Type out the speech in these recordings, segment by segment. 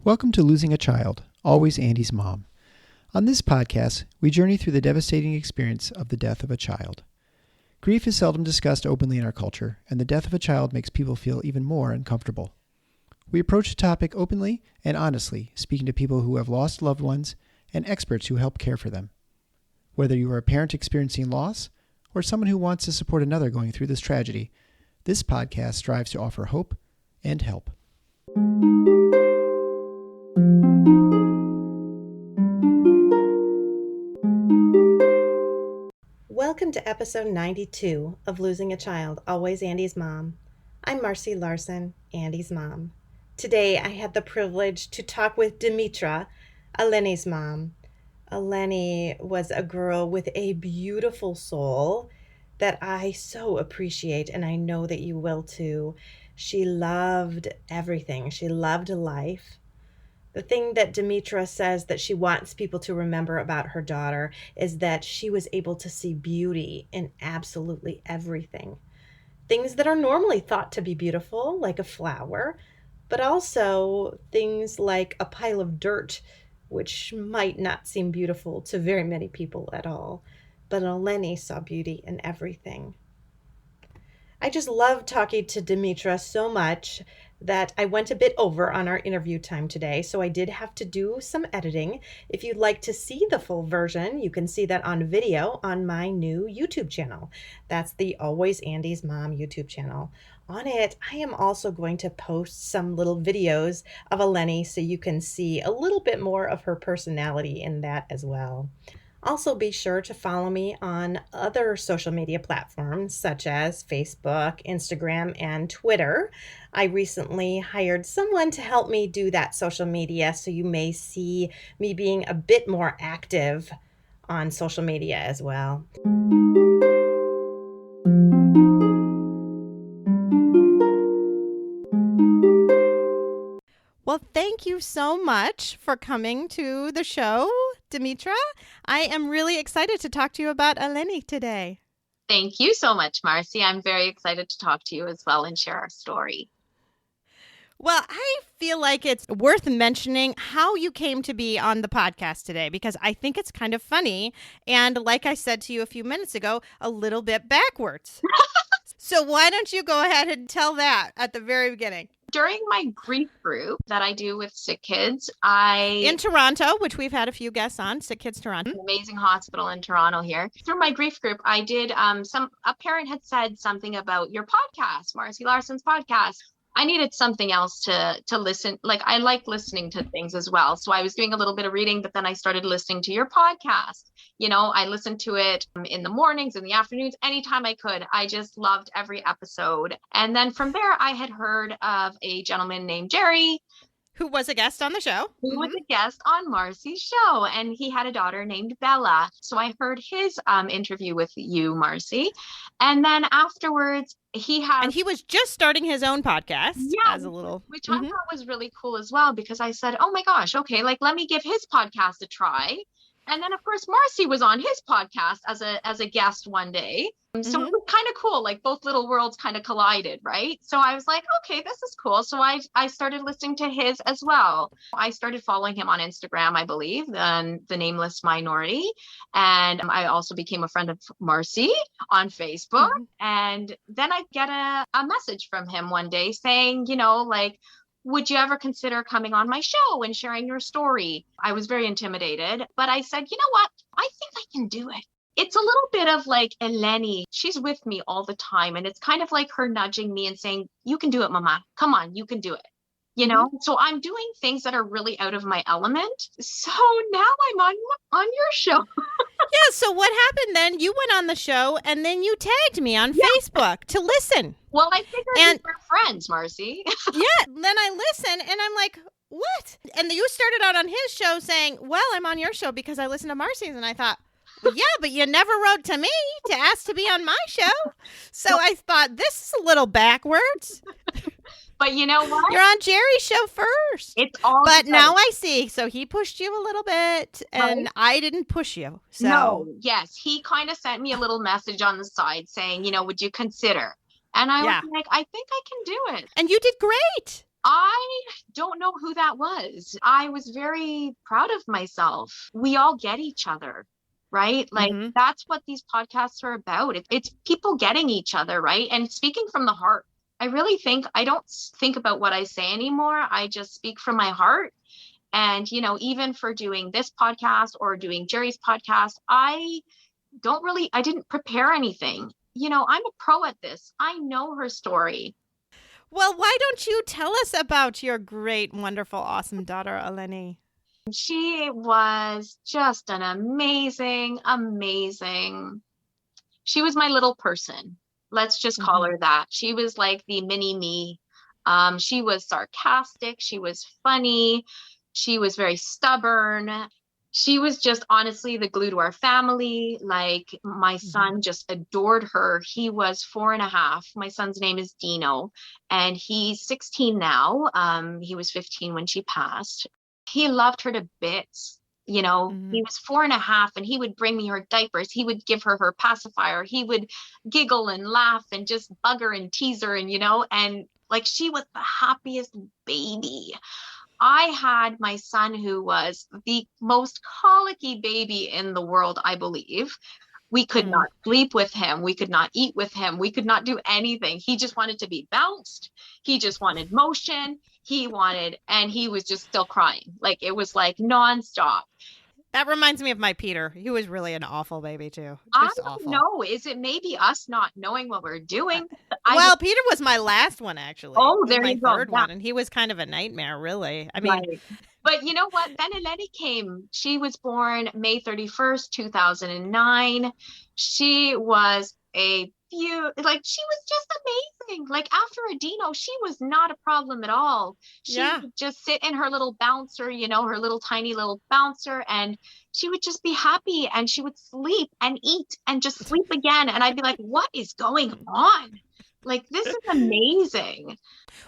Welcome to Losing a Child, Always Andy's Mom. On this podcast, we journey through the devastating experience of the death of a child. Grief is seldom discussed openly in our culture, and the death of a child makes people feel even more uncomfortable. We approach the topic openly and honestly, speaking to people who have lost loved ones and experts who help care for them. Whether you are a parent experiencing loss or someone who wants to support another going through this tragedy, this podcast strives to offer hope and help. Welcome to episode 92 of Losing a Child, Always Andy's Mom. I'm Marcy Larson, Andy's mom. Today I had the privilege to talk with Demetra, Eleni's mom. Eleni was a girl with a beautiful soul that I so appreciate, and I know that you will too. She loved everything. She loved life. The thing that Demetra says that she wants people to remember about her daughter is that she was able to see beauty in absolutely everything. Things that are normally thought to be beautiful, like a flower, but also things like a pile of dirt, which might not seem beautiful to very many people at all. But Eleni saw beauty in everything. I just love talking to Demetra so much that I went a bit over on our interview time today, so I did have to do some editing. If you'd like to see the full version, you can see that on video on my new YouTube channel. That's the Always Andy's Mom YouTube channel. On it, I am also going to post some little videos of Eleni so you can see a little bit more of her personality in that as well. Also, be sure to follow me on other social media platforms such as Facebook, Instagram, and Twitter. I recently hired someone to help me do that social media, so you may see me being a bit more active on social media as well. Well, thank you so much for coming to the show, Demetra. I am really excited to talk to you about Eleni today. Thank you so much, Marcy. I'm very excited to talk to you as well and share our story. Well, I feel like it's worth mentioning how you came to be on the podcast today, because I think it's kind of funny. And like I said to you a few minutes ago, a little bit backwards. So why don't you go ahead and tell that at the very beginning? During my grief group that I do with sick kids, in Toronto, which we've had a few guests on, Sick Kids Toronto. An amazing hospital in Toronto here. Through my grief group, I did a parent had said something about your podcast, Marcy Larson's podcast. I needed something else to listen. Like, I like listening to things as well. So I was doing a little bit of reading, but then I started listening to your podcast. You know, I listened to it in the mornings, in the afternoons, anytime I could. I just loved every episode. And then from there, I had heard of a gentleman named Jerry, who was a guest on the show. Who was a guest on Marcy's show. And he had a daughter named Bella. So I heard his interview with you, Marcy. And then afterwards, he was just starting his own podcast as a little. Which I thought was really cool as well, because I said, oh my gosh, okay, like, let me give his podcast a try. And then, of course, Marcy was on his podcast as a guest one day. So it was kind of cool, like both little worlds kind of collided, right? So I was like, okay, this is cool. So I started listening to his as well. I started following him on Instagram, I believe, the Nameless Minority. And I also became a friend of Marcy on Facebook. And then I get a message from him one day saying, you know, like, would you ever consider coming on my show and sharing your story? I was very intimidated, but I said, you know what? I think I can do it. It's a little bit of like Eleni. She's with me all the time. And it's kind of like her nudging me and saying, you can do it, Mama. Come on, you can do it. You know, so I'm doing things that are really out of my element. So now I'm on your show. Yeah. So what happened then? You went on the show and then you tagged me on Facebook to listen. Well, I figured we were friends, Marcy. Yeah. Then I listen and I'm like, what? And you started out on his show saying, well, I'm on your show because I listen to Marcy's. And I thought, yeah, but you never wrote to me to ask to be on my show. So I thought, this is a little backwards. But you know what? You're on Jerry's show first. It's all. But now I see. So he pushed you a little bit, and I didn't push you. So. No. Yes, he kind of sent me a little message on the side saying, you know, would you consider? And I was like, I think I can do it. And you did great. I don't know who that was. I was very proud of myself. We all get each other, right? Like that's what these podcasts are about. It's people getting each other, right? And speaking from the heart. I really think I don't think about what I say anymore. I just speak from my heart. And, you know, even for doing this podcast or doing Jerry's podcast, I didn't prepare anything. You know, I'm a pro at this. I know her story. Well, why don't you tell us about your great, wonderful, awesome daughter, Eleni? She was just an amazing, she was my little person. Let's just call her that. She was like the mini me. She was sarcastic. She was funny. She was very stubborn. She was just honestly the glue to our family. Like my son just adored her. He was 4.5. My son's name is Dino, and he's 16 now. He was 15 when she passed. He loved her to bits. You know, he was 4.5 and he would bring me her diapers. He would give her pacifier. He would giggle and laugh and just bug her and tease her. And, you know, and like she was the happiest baby. I had my son who was the most colicky baby in the world, I believe. We could not sleep with him. We could not eat with him. We could not do anything. He just wanted to be bounced. He just wanted motion. And he was just still crying. Like it was like nonstop. That reminds me of my Peter. He was really an awful baby too. Just I don't know. Is it maybe us not knowing what we're doing? Peter was my last one actually. Oh, there you go. My third one, and he was kind of a nightmare, really. I mean, right. But you know what? Then Eleni came. She was born May 31st, 2009. She was she was just amazing. Like after Adino, she was not a problem at all. She would just sit in her little bouncer, you know, her little tiny little bouncer, and she would just be happy and she would sleep and eat and just sleep again. And I'd be like, what is going on? Like, this is amazing.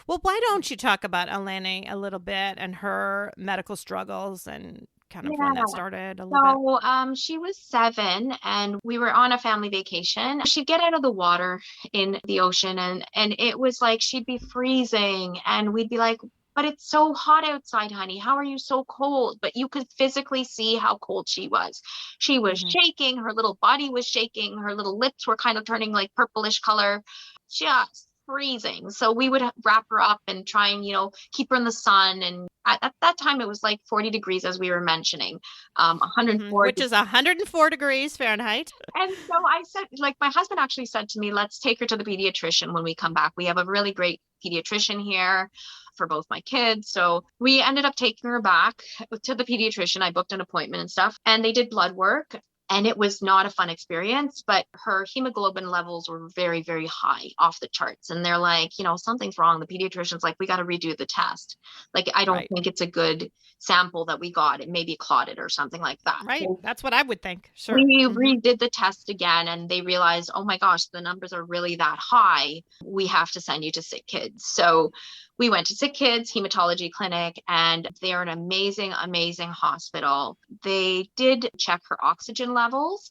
Well, why don't you talk about Eleni a little bit and her medical struggles and kind of when that started a little bit? She was 7 and we were on a family vacation. She'd get out of the water in the ocean and it was like she'd be freezing and we'd be like, but it's so hot outside, honey. How are you so cold? But you could physically see how cold she was. She was shaking. Her little body was shaking. Her little lips were kind of turning like purplish color. Just freezing. So we would wrap her up and try and, you know, keep her in the sun. And at that time, it was like 40 degrees, as we were mentioning, 104. Which is 104 degrees Fahrenheit. And so I said, like, my husband actually said to me, let's take her to the pediatrician when we come back. We have a really great pediatrician here for both my kids. So we ended up taking her back to the pediatrician. I booked an appointment and stuff, and they did blood work. And it was not a fun experience, but her hemoglobin levels were very, very high, off the charts. And they're like, you know, something's wrong. The pediatrician's like, we got to redo the test. Like, I don't think it's a good sample that we got. It may be clotted or something like that. Right. So that's what I would think. Sure. We redid the test again and they realized, oh my gosh, the numbers are really that high. We have to send you to Sick Kids. So we went to Sick Kids Hematology Clinic, and they're an amazing, amazing hospital. They did check her oxygen levels,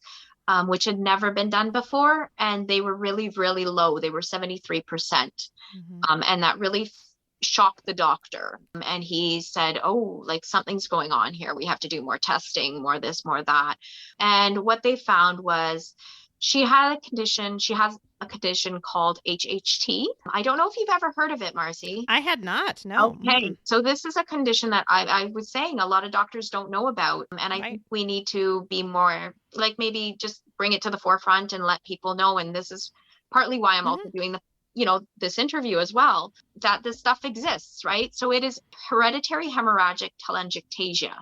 which had never been done before. And they were really, really low. They were 73%. And that really shocked the doctor. And he said, oh, like something's going on here. We have to do more testing, more this, more that. And what they found was she has a condition called HHT. I don't know if you've ever heard of it, Marcy. I had not, no. Okay. So this is a condition that I was saying a lot of doctors don't know about. And I think we need to be more, like, maybe just bring it to the forefront and let people know. And this is partly why I'm also doing this interview as well, that this stuff exists, right? So it is hereditary hemorrhagic telangiectasia.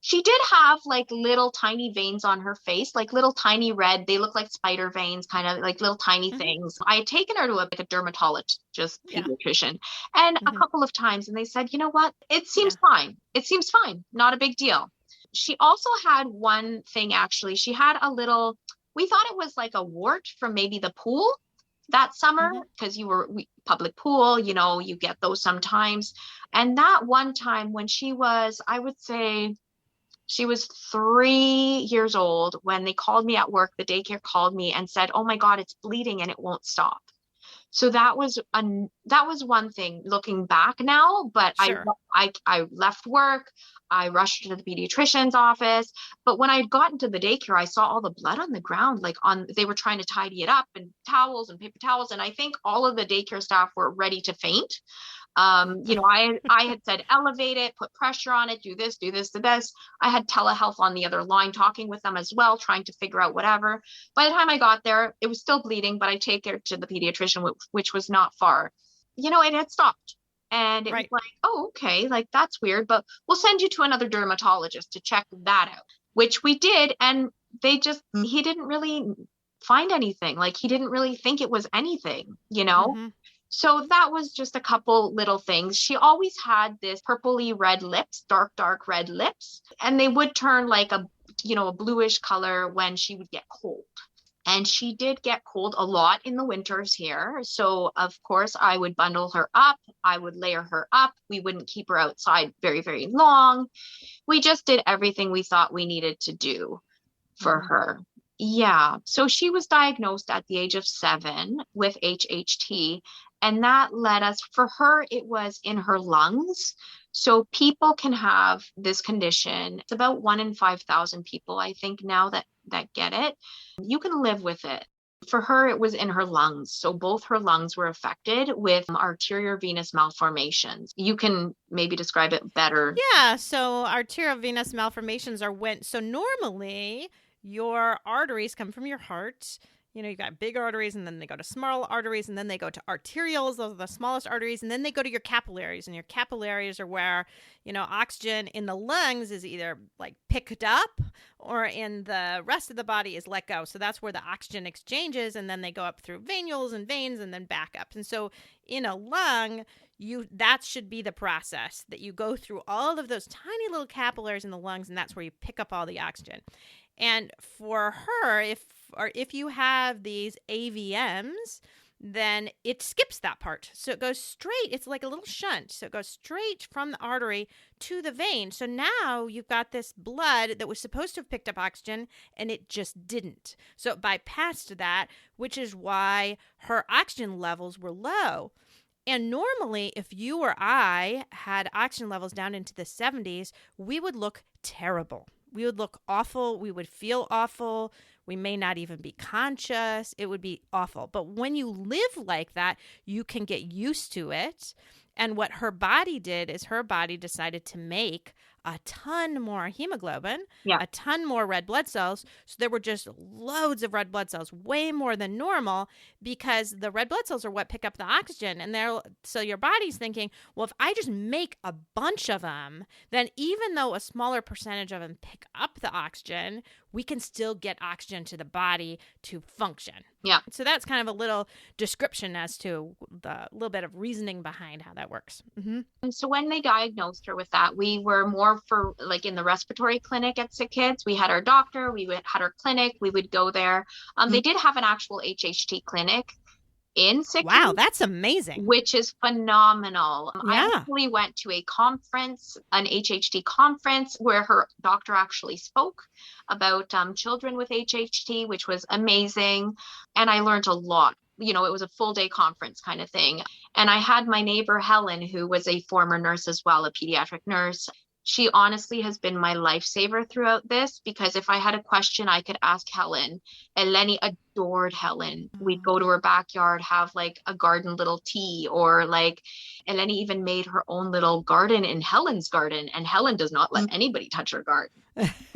She did have like little tiny veins on her face, like little tiny red. They look like spider veins, kind of like little tiny things. I had taken her to a dermatologist, pediatrician, and a couple of times, and they said, you know what? It seems fine. It seems fine. Not a big deal. She also had one thing, actually. She had we thought it was like a wart from maybe the pool that summer, because public pool, you know, you get those sometimes. And that one time when she was, I would say, she was 3 years old when they called me at work. The daycare called me and said, oh my God, it's bleeding and it won't stop. So that was one thing looking back now, but Sure. I left work. I rushed to the pediatrician's office. But when I had gotten to the daycare, I saw all the blood on the ground, they were trying to tidy it up and towels and paper towels. And I think all of the daycare staff were ready to faint. I had said, elevate it, put pressure on it, do this, do this. I had telehealth on the other line talking with them as well, trying to figure out whatever. By the time I got there, it was still bleeding, but I take it to the pediatrician, which was not far. It had stopped. And it was like, oh, okay, like that's weird, but we'll send you to another dermatologist to check that out, which we did. And he didn't really find anything. Like he didn't really think it was anything, Mm-hmm. So that was just a couple little things. She always had this purpley red lips, dark red lips, and they would turn like a bluish color when she would get cold. And she did get cold a lot in the winters here. So of course I would bundle her up. I would layer her up. We wouldn't keep her outside very, very long. We just did everything we thought we needed to do for her. Yeah. So she was diagnosed at the age of 7 with HHT. And that led us, for her, it was in her lungs. So people can have this condition. It's about 1 in 5,000 people, I think, now that get it. You can live with it. For her, it was in her lungs. So both her lungs were affected with arterial venous malformations. You can maybe describe it better. Yeah. So arterial venous malformations so normally your arteries come from your heart. You've got big arteries, and then they go to small arteries, and then they go to arterioles. Those are the smallest arteries. And then they go to your capillaries, and your capillaries are where, oxygen in the lungs is either like picked up or in the rest of the body is let go. So that's where the oxygen exchanges, and then they go up through venules and veins and then back up. And so in a lung, that should be the process that you go through all of those tiny little capillaries in the lungs, and that's where you pick up all the oxygen. And for her, if you have these AVMs, then it skips that part. So it goes straight. It's like a little shunt. So it goes straight from the artery to the vein. So now you've got this blood that was supposed to have picked up oxygen, and it just didn't. So it bypassed that, which is why her oxygen levels were low. And normally, if you or I had oxygen levels down into the 70s, we would look terrible. We would look awful. We would feel awful. We may not even be conscious. It would be awful. But when you live like that, you can get used to it. And what her body did is her body decided to make a ton more hemoglobin, a ton more red blood cells. So there were just loads of red blood cells, way more than normal, because the red blood cells are what pick up the oxygen. And so your body's thinking, well, if I just make a bunch of them, then even though a smaller percentage of them pick up the oxygen, we can still get oxygen to the body to function. Yeah. So that's kind of a little description as to the little bit of reasoning behind how that works. Mm-hmm. And so when they diagnosed her with that, we were more for like in the respiratory clinic at Sick Kids. We had our doctor, had our clinic, we would go there. They did have an actual HHT clinic in Sick Kids. Wow, that's amazing. Which is phenomenal. I actually went to a conference, an HHT conference, where her doctor actually spoke about children with HHT, which was amazing. And I learned a lot. It was a full day conference kind of thing. And I had my neighbor, Helen, who was a former nurse as well, a pediatric nurse. She honestly has been my lifesaver throughout this, because if I had a question, I could ask Helen. Eleni adored Helen. We'd go to her backyard, have like a garden little tea, or like Eleni even made her own little garden in Helen's garden, and Helen does not let anybody touch her garden.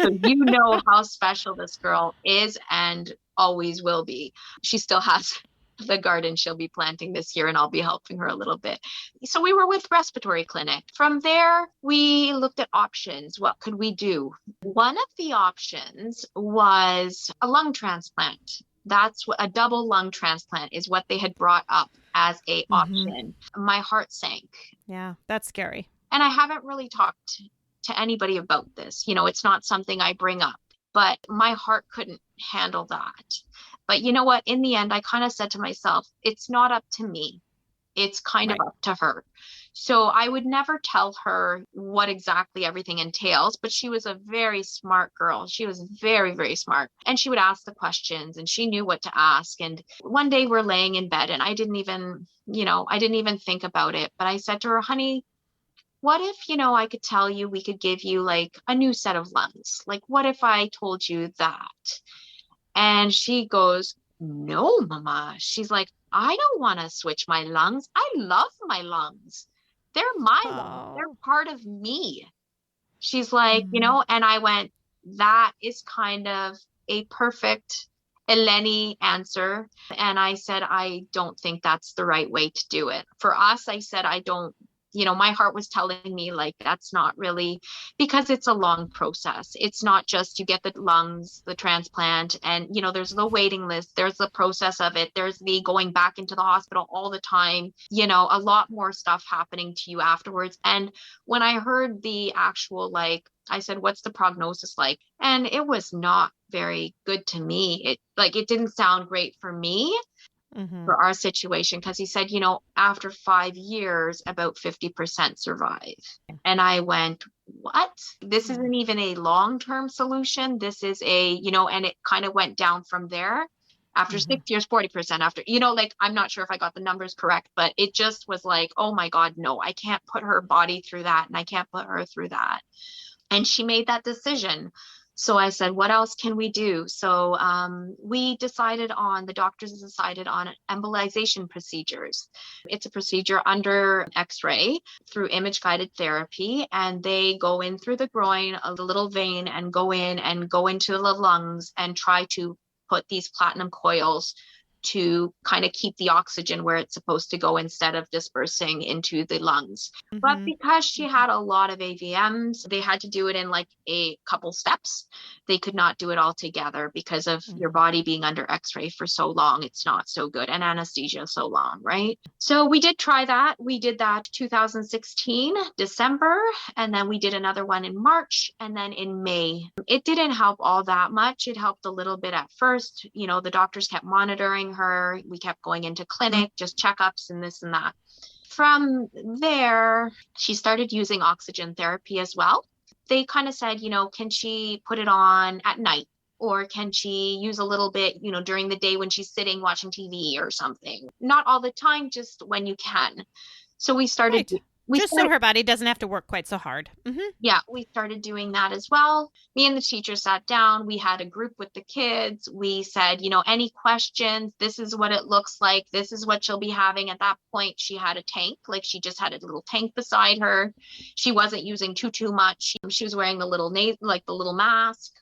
So you know how special this girl is and always will be. She still has the garden she'll be planting this year, and I'll be helping her a little bit. So we were with Respiratory Clinic. From there, we looked at options. What could we do? One of the options was a lung transplant. That's what a double lung transplant is, what they had brought up as a option. My heart sank. Yeah, that's scary. And I haven't really talked to anybody about this. It's not something I bring up, but my heart couldn't handle that. But you know what? In the end, I kind of said to myself, it's not up to me. It's kind of up to her. So I would never tell her what exactly everything entails, but she was a very smart girl. She was very, very smart. And she would ask the questions and she knew what to ask. And one day we're laying in bed and I didn't even think about it. But I said to her, honey, what if, I could tell you, we could give you like a new set of lungs? Like, what if I told you that? And she goes, no, mama. She's like, I don't want to switch my lungs. I love my lungs. They're my lungs. They're part of me. She's like, and I went, that is kind of a perfect Eleni answer. And I said, I don't think that's the right way to do it. For us, I said, I don't, my heart was telling me like, that's not really, because it's a long process. It's not just you get the lungs, the transplant, and, there's the waiting list. There's the process of it. There's the going back into the hospital all the time, a lot more stuff happening to you afterwards. And when I heard the actual, I said, what's the prognosis like? And it was not very good to me. It didn't sound great for me. For our situation, because he said, after 5 years, about 50% survive. And I went, what? This isn't even a long-term solution. This is and it kind of went down from there. After 6 years, 40%. After, I'm not sure if I got the numbers correct, but it just was like, oh my God, no, I can't put her body through that. And I can't put her through that. And she made that decision. So I said, what else can we do? So the doctors decided on embolization procedures. It's a procedure under X-ray through image-guided therapy. And they go in through the groin, a little vein, and go into the lungs and try to put these platinum coils to kind of keep the oxygen where it's supposed to go instead of dispersing into the lungs. But because she had a lot of AVMs, they had to do it in like a couple steps. They could not do it all together because of your body being under X-ray for so long. It's not so good, and anesthesia so long, right? So we did try that. We did that 2016, December, and then we did another one in March, and then in May. It didn't help all that much. It helped a little bit at first. The doctors kept monitoring her. We kept going into clinic, just checkups and this and that. From there, she started using oxygen therapy as well. They kind of said, can she put it on at night? Or can she use a little bit, during the day when she's sitting watching TV or something? Not all the time, just when you can. So we started... Right. So her body doesn't have to work quite so hard. Yeah, we started doing that as well. Me and the teacher sat down. We had a group with the kids. We said, any questions? This is what it looks like. This is what she'll be having. At that point, she had a tank. She just had a little tank beside her. She wasn't using too much. She was wearing the little the little mask.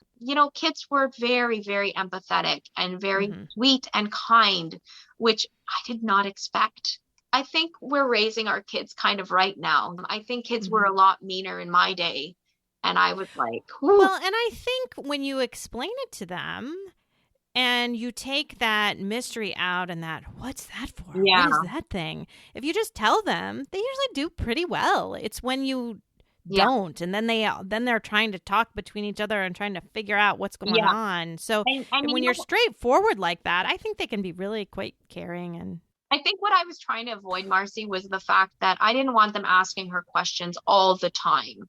Kids were very, very empathetic and very sweet and kind, which I did not expect. I think we're raising our kids kind of right now. I think kids were a lot meaner in my day. And I was like, whew. Well, and I think when you explain it to them and you take that mystery out and that, what's that for? Yeah. What is that thing? If you just tell them, they usually do pretty well. It's when you don't, and then they're trying to talk between each other and trying to figure out what's going on. So and when you're straightforward like that, I think they can be really quite caring. And I think what I was trying to avoid, Marcy, was the fact that I didn't want them asking her questions all the time.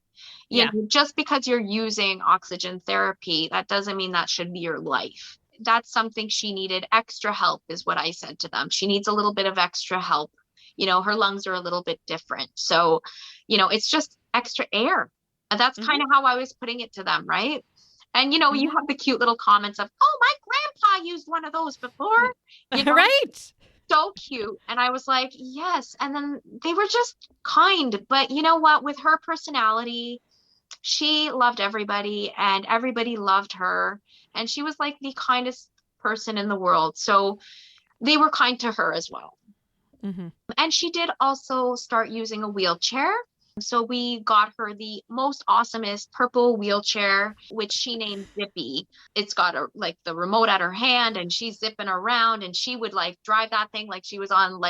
Just because you're using oxygen therapy, that doesn't mean that should be your life. That's something she needed. Extra help is what I said to them. She needs a little bit of extra help. Her lungs are a little bit different. So, it's just extra air. And that's kind of how I was putting it to them, right? And, you have the cute little comments of, oh, my grandpa used one of those before. Right. So cute. And I was like, yes. And then they were just kind. But you know what? With her personality, she loved everybody and everybody loved her. And she was like the kindest person in the world. So they were kind to her as well. And she did also start using a wheelchair. So we got her the most awesomest purple wheelchair, which she named Zippy. It's got the remote at her hand and she's zipping around and she would drive that thing like she was on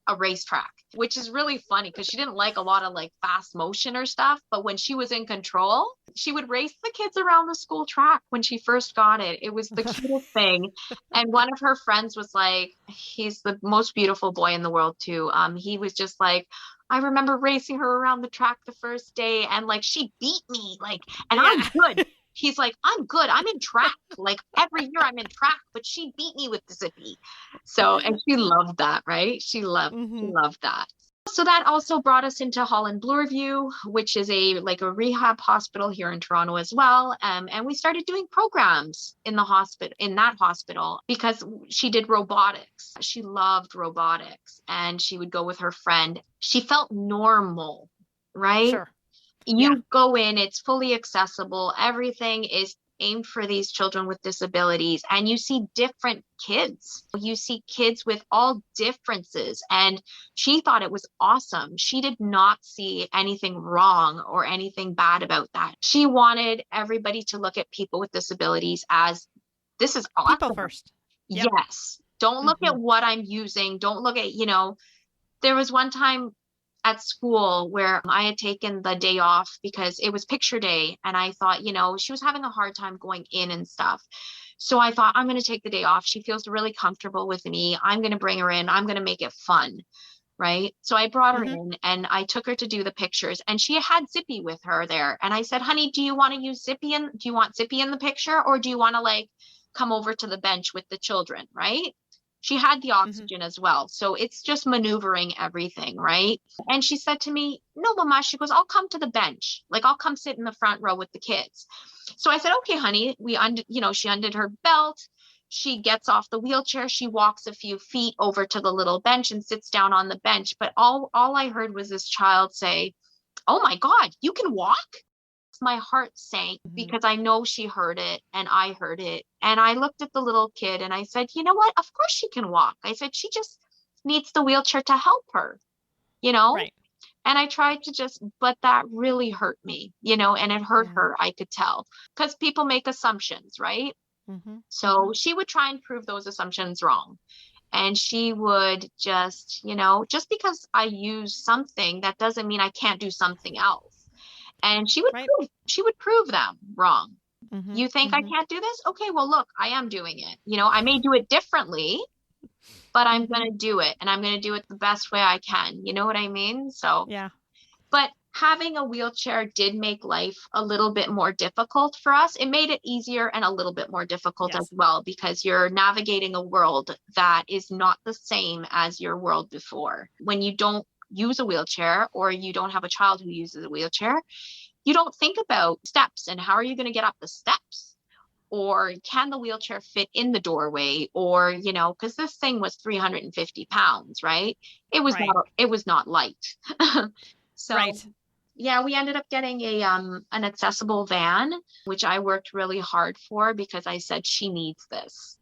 a racetrack, which is really funny because she didn't like a lot of like fast motion or stuff. But when she was in control, she would race the kids around the school track when she first got it. It was the cutest thing. And one of her friends was like, he's the most beautiful boy in the world too. He was just like, I remember racing her around the track the first day and like she beat me, like, and I'm good. He's like, I'm good. I'm in track. Like every year I'm in track, but she beat me with the zippy. So, and she loved that, right? She loved that. So that also brought us into Holland Bloorview, which is a rehab hospital here in Toronto as well. And we started doing programs in that hospital because she did robotics. She loved robotics and she would go with her friend. She felt normal, right? Sure. You go in, it's fully accessible. Everything is aimed for these children with disabilities, and you see different kids. You see kids with all differences, and she thought it was awesome. She did not see anything wrong or anything bad about that. She wanted everybody to look at people with disabilities as, this is awesome. People first. Yep. Yes. Don't look at what I'm using. Don't look at, there was one time at school where I had taken the day off because it was picture day. And I thought, she was having a hard time going in and stuff. So I thought, I'm going to take the day off. She feels really comfortable with me. I'm going to bring her in. I'm going to make it fun. Right. So I brought her in and I took her to do the pictures, and she had Zippy with her there. And I said, honey, do you want to use Zippy? Do you want Zippy in the picture, or do you want to come over to the bench with the children? Right. She had the oxygen as well. So it's just maneuvering everything, right? And she said to me, no, Mama, she goes, I'll come to the bench. I'll come sit in the front row with the kids. So I said, okay, honey, she undid her belt. She gets off the wheelchair. She walks a few feet over to the little bench and sits down on the bench. But all I heard was this child say, oh my God, you can walk? My heart sank because I know she heard it and I heard it. And I looked at the little kid and I said, you know what? Of course she can walk. I said, she just needs the wheelchair to help her, Right. And I tried to but that really hurt me, and it hurt her, I could tell, because people make assumptions, right? So she would try and prove those assumptions wrong. And she would just, just because I use something, that doesn't mean I can't do something else. And she would prove them wrong. You think I can't do this? Okay, well, look, I am doing it. I may do it differently, but I'm going to do it, and I'm going to do it the best way I can. You know what I mean? So, yeah. But having a wheelchair did make life a little bit more difficult for us. It made it easier and a little bit more difficult as well, because you're navigating a world that is not the same as your world before. When you don't use a wheelchair, or you don't have a child who uses a wheelchair, you don't think about steps and how are you going to get up the steps, or can the wheelchair fit in the doorway, or because this thing was 350 pounds, right? It was not light. So yeah, we ended up getting an accessible van, which I worked really hard for, because I said, she needs this.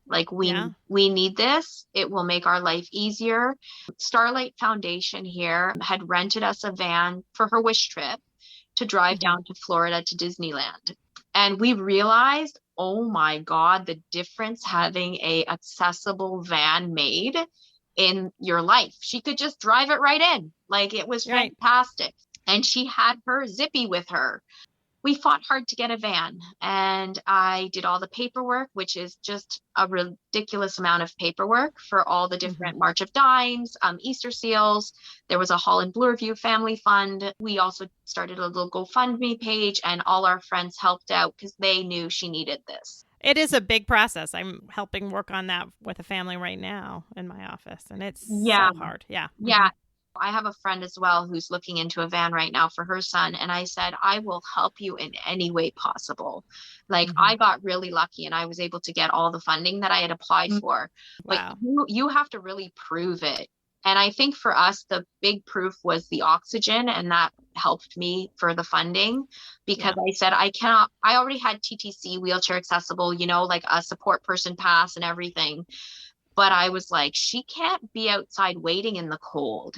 We need this. It will make our life easier. Starlight Foundation here had rented us a van for her wish trip to drive down to Florida to Disneyland. And we realized, oh my God, the difference having a accessible van made in your life. She could just drive it right in. It was fantastic. And she had her Zippy with her. We fought hard to get a van, and I did all the paperwork, which is just a ridiculous amount of paperwork for all the different March of Dimes, Easter seals. There was a Holland Bloorview family fund. We also started a little GoFundMe page, and all our friends helped out because they knew she needed this. It is a big process. I'm helping work on that with a family right now in my office, and it's so hard. Yeah. Yeah. I have a friend as well who's looking into a van right now for her son. And I said, I will help you in any way possible. I got really lucky and I was able to get all the funding that I had applied for. But you have to really prove it. And I think for us, the big proof was the oxygen. And that helped me for the funding, because I said, I already had TTC, wheelchair accessible, a support person pass and everything. But I was like, she can't be outside waiting in the cold.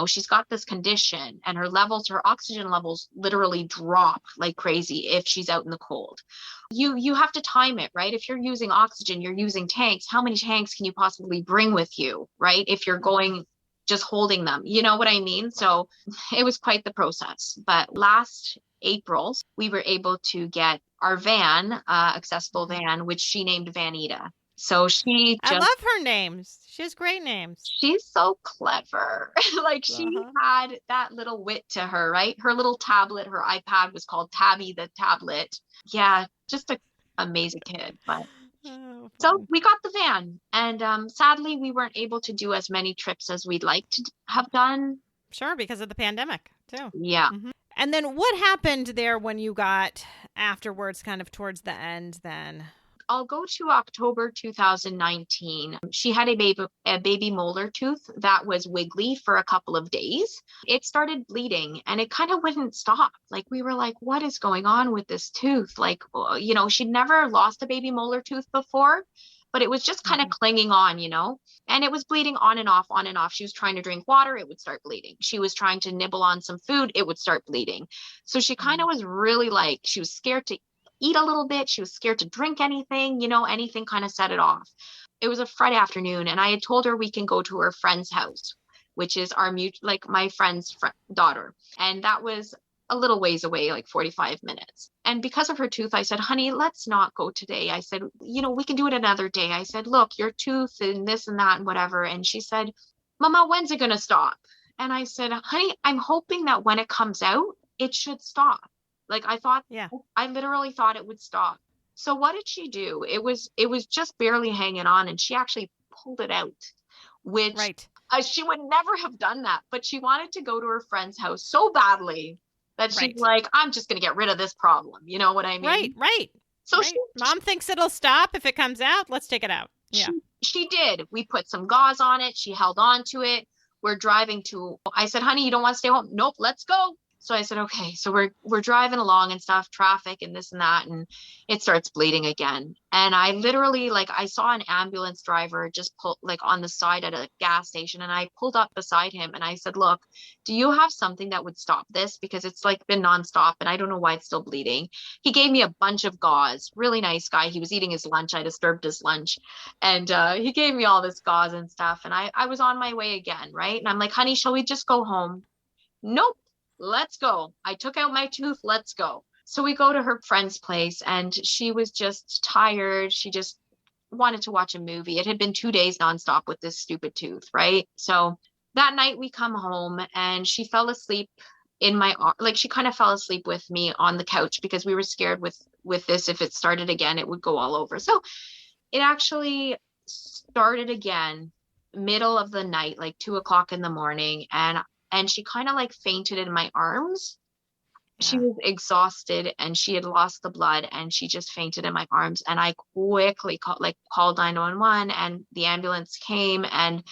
She's got this condition, and her oxygen levels literally drop like crazy if she's out in the cold. You have to time it, right? If you're using oxygen, you're using tanks. How many tanks can you possibly bring with you, right? If you're going just holding them. You know what I mean? So it was quite the process. But last April, we were able to get our van, accessible van, which she named Vanita. So I love her names. She has great names. She's so clever. Like she had that little wit to her, right? Her little tablet, her iPad was called Tabby the tablet. Yeah, just an amazing kid. But so we got the van, and sadly we weren't able to do as many trips as we'd like to have done. Sure, because of the pandemic too. Yeah. And then what happened there when you got afterwards, kind of towards the end then? I'll go to October 2019. She had a baby molar tooth that was wiggly for a couple of days. It started bleeding and it kind of wouldn't stop. Like we were like, what is going on with this tooth? Like, you know, she'd never lost a baby molar tooth before, but it was just kind of clinging on, you know, and it was bleeding on and off, on and off. She was trying to drink water, it would start bleeding. She was trying to nibble on some food, it would start bleeding. So she kind of was really like, she was scared to eat a little bit. She was scared to drink anything, you know, anything kind of set it off. It was a Friday afternoon and I had told her we can go to her friend's house, which is our my friend's daughter. And that was a little ways away, like 45 minutes. And because of her tooth, I said, honey, let's not go today. I said, you know, we can do it another day. I said, look, your tooth and this and that and whatever. And she said, Mama, when's it going to stop? And I said, honey, I'm hoping that when it comes out, it should stop. Like I literally thought it would stop. So what did she do? It was just barely hanging on and she actually pulled it out, which she would never have done that, but she wanted to go to her friend's house so badly that she's like, I'm just going to get rid of this problem. You know what I mean? Right. So Mom thinks it'll stop if it comes out. Let's take it out. Yeah. She did. We put some gauze on it. She held on to it. We're driving I said, honey, you don't want to stay home? Nope, let's go. So I said, okay, so we're driving along and stuff, traffic and this and that, and it starts bleeding again. And I literally, like, I saw an ambulance driver just pull, like, on the side at a gas station, and I pulled up beside him and I said, look, do you have something that would stop this? Because it's like been nonstop and I don't know why it's still bleeding. He gave me a bunch of gauze, really nice guy. He was eating his lunch. I disturbed his lunch, and he gave me all this gauze and stuff. And I was on my way again, right? And I'm like, honey, shall we just go home? Nope. Let's go. I took out my tooth. Let's go. So we go to her friend's place and she was just tired. She just wanted to watch a movie. It had been 2 days nonstop with this stupid tooth, right? So that night we come home and she fell asleep in my arm. Like she kind of fell asleep with me on the couch because we were scared with this. If it started again, it would go all over. So it actually started again, middle of the night, like 2:00 in the morning. And she kind of like fainted in my arms. She was exhausted and she had lost the blood and she just fainted in my arms. And I quickly called 911 and the ambulance came and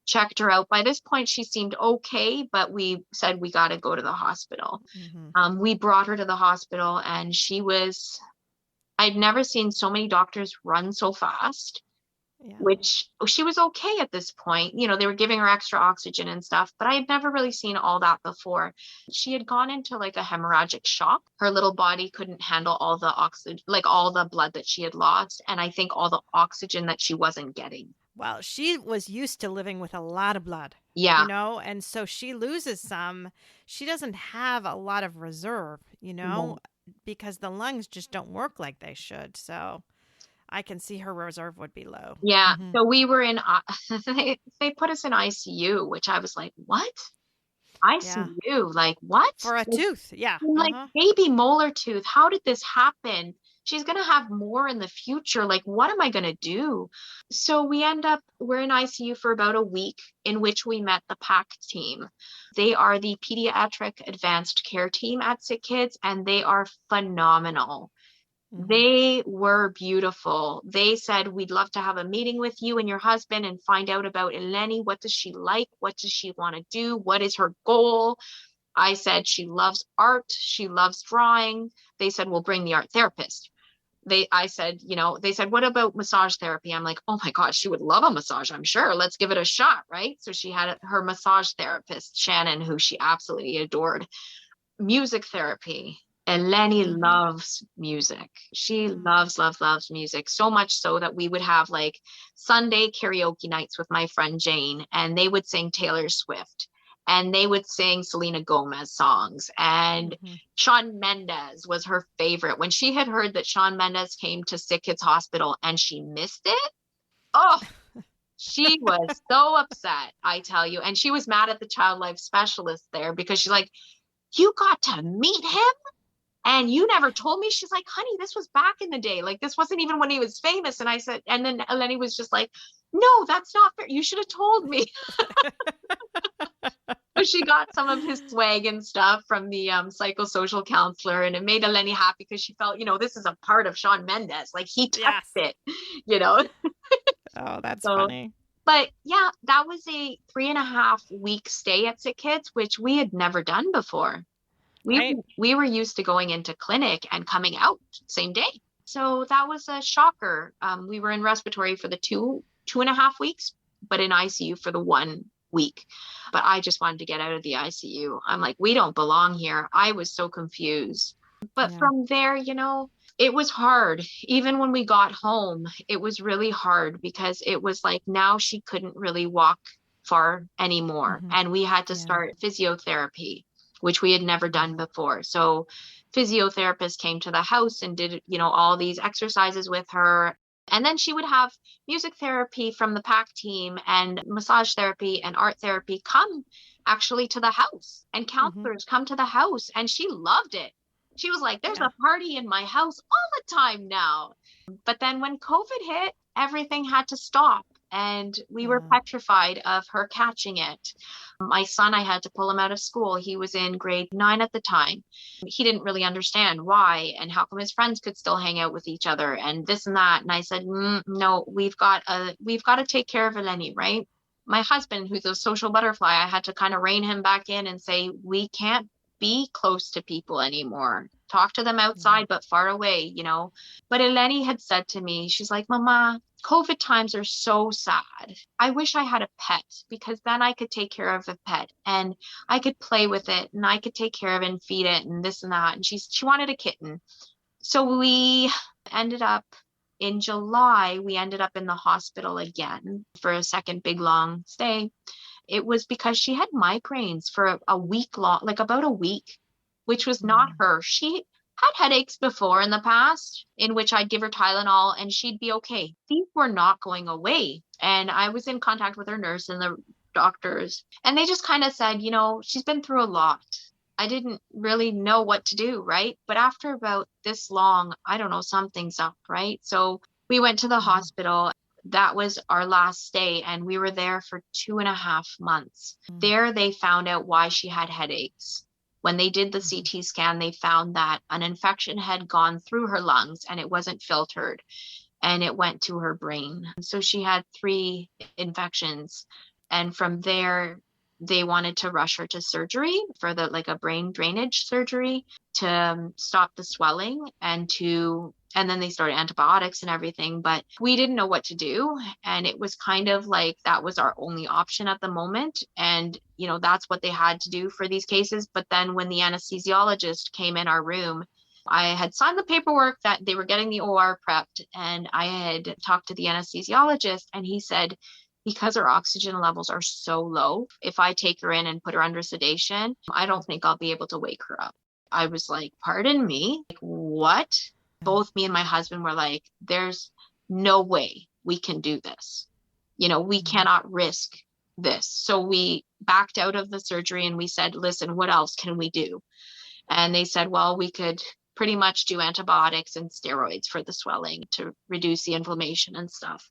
checked her out. By this point, she seemed okay, but we said we got to go to the hospital. We brought her to the hospital and I'd never seen so many doctors run so fast. Which she was okay at this point. You know, they were giving her extra oxygen and stuff, but I had never really seen all that before. She had gone into like a hemorrhagic shock. Her little body couldn't handle all the oxygen, like all the blood that she had lost. And I think all the oxygen that she wasn't getting. Well, she was used to living with a lot of blood. Yeah. You know, and so she loses some. She doesn't have a lot of reserve, you know, because the lungs just don't work like they should. So I can see her reserve would be low. Yeah. So we were in, they put us in ICU, which I was like, what? ICU? Like what? For a tooth. Yeah. Like baby molar tooth. How did this happen? She's going to have more in the future. Like, what am I going to do? So we're in ICU for about a week, in which we met the PACT team. They are the pediatric advanced care team at Sick Kids, and they are phenomenal. They were beautiful. They said, we'd love to have a meeting with you and your husband and find out about Eleni. What does she like? What does she want to do? What is her goal? I said, she loves art. She loves drawing. They said, we'll bring the art therapist. They said, what about massage therapy? I'm like, oh my gosh, she would love a massage. I'm sure. Let's give it a shot. Right. So she had her massage therapist, Shannon, who she absolutely adored. Music therapy. Eleni loves music. She loves music, so much so that we would have like Sunday karaoke nights with my friend Jane, and they would sing Taylor Swift, and they would sing Selena Gomez songs, and Shawn Mendes was her favorite. When she had heard that Shawn Mendes came to Sick Kids Hospital and she missed it, oh, she was so upset, I tell you. And she was mad at the child life specialist there because she's like, you got to meet him and you never told me. She's like, honey, this was back in the day. Like, this wasn't even when he was famous. And I said, and then Eleni was just like, no, that's not fair. You should have told me. So she got some of his swag and stuff from the psychosocial counselor, and it made Eleni happy because she felt, this is a part of Shawn Mendes. Like, he touched it, Oh, that's funny. But yeah, that was a 3.5-week stay at Sick Kids, which we had never done before. We were used to going into clinic and coming out same day. So that was a shocker. We were in respiratory for the 2.5 weeks, but in ICU for the 1 week. But I just wanted to get out of the ICU. I'm like, we don't belong here. I was so confused. But from there, it was hard. Even when we got home, it was really hard because it was like now she couldn't really walk far anymore. And we had to start physiotherapy, which we had never done before. So physiotherapists came to the house and did, all these exercises with her. And then she would have music therapy from the PAC team and massage therapy and art therapy come actually to the house, and counselors come to the house, and she loved it. She was like, there's a party in my house all the time now. But then when COVID hit, everything had to stop. And we were petrified of her catching it. My son, I had to pull him out of school. He was in grade 9 at the time. He didn't really understand why and how come his friends could still hang out with each other and this and that. And I said, no, we've got to take care of Eleni, right? My husband, who's a social butterfly, I had to kind of rein him back in and say, we can't be close to people anymore. Talk to them outside, but far away, But Eleni had said to me, she's like, Mama, COVID times are so sad. I wish I had a pet because then I could take care of the pet and I could play with it and I could take care of it and feed it and this and that. And she wanted a kitten. So we ended up in July, we ended up in the hospital again for a second big long stay. It was because she had migraines for a week long, like about a week, which was not her. She had headaches before in the past in which I'd give her Tylenol and she'd be okay. These were not going away. And I was in contact with her nurse and the doctors, and they just kind of said, she's been through a lot. I didn't really know what to do, right? But after about this long, I don't know, something's up, right? So we went to the hospital. That was our last stay, and we were there for 2.5 months. There they found out why she had headaches. When they did the CT scan, they found that an infection had gone through her lungs and it wasn't filtered, and it went to her brain. So she had 3 infections. And from there, they wanted to rush her to surgery for a brain drainage surgery to stop the swelling and then they started antibiotics and everything, but we didn't know what to do. And it was kind of like that was our only option at the moment. And, that's what they had to do for these cases. But then when the anesthesiologist came in our room, I had signed the paperwork that they were getting the OR prepped. And I had talked to the anesthesiologist, and he said, because her oxygen levels are so low, if I take her in and put her under sedation, I don't think I'll be able to wake her up. I was like, pardon me? Like, what? Both me and my husband were like, there's no way we can do this. We cannot risk this. So we backed out of the surgery and we said, listen, what else can we do? And they said, well, we could pretty much do antibiotics and steroids for the swelling to reduce the inflammation and stuff.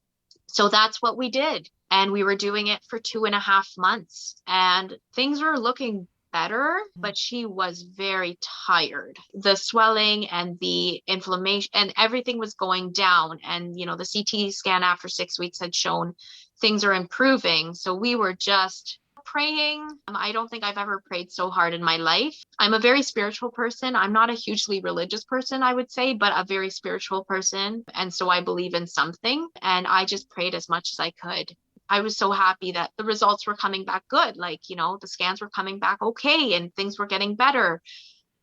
So that's what we did. And we were doing it for 2.5 months, and things were looking better, but she was very tired. The swelling and the inflammation and everything was going down. And, the CT scan after 6 weeks had shown things are improving. So we were just praying. I don't think I've ever prayed so hard in my life. I'm a very spiritual person. I'm not a hugely religious person, I would say, but a very spiritual person. And so I believe in something. And I just prayed as much as I could. I was so happy that the results were coming back good. Like, the scans were coming back okay and things were getting better.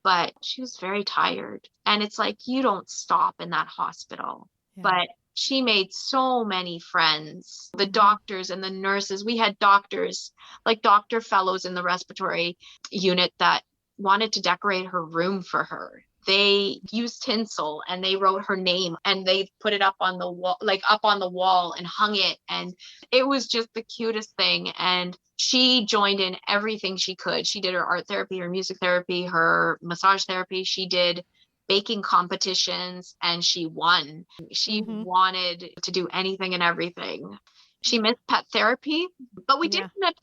but she was very tired. And it's like, you don't stop in that hospital. Yeah. But she made so many friends. The doctors and the nurses, we had doctors, like doctor fellows in the respiratory unit that wanted to decorate her room for her. They used tinsel and they wrote her name and they put it up on the wall, like up on the wall, and hung it. And it was just the cutest thing. And she joined in everything she could. She did her art therapy, her music therapy, her massage therapy. She did baking competitions and she won. She wanted to do anything and everything. She missed pet therapy, but we did end up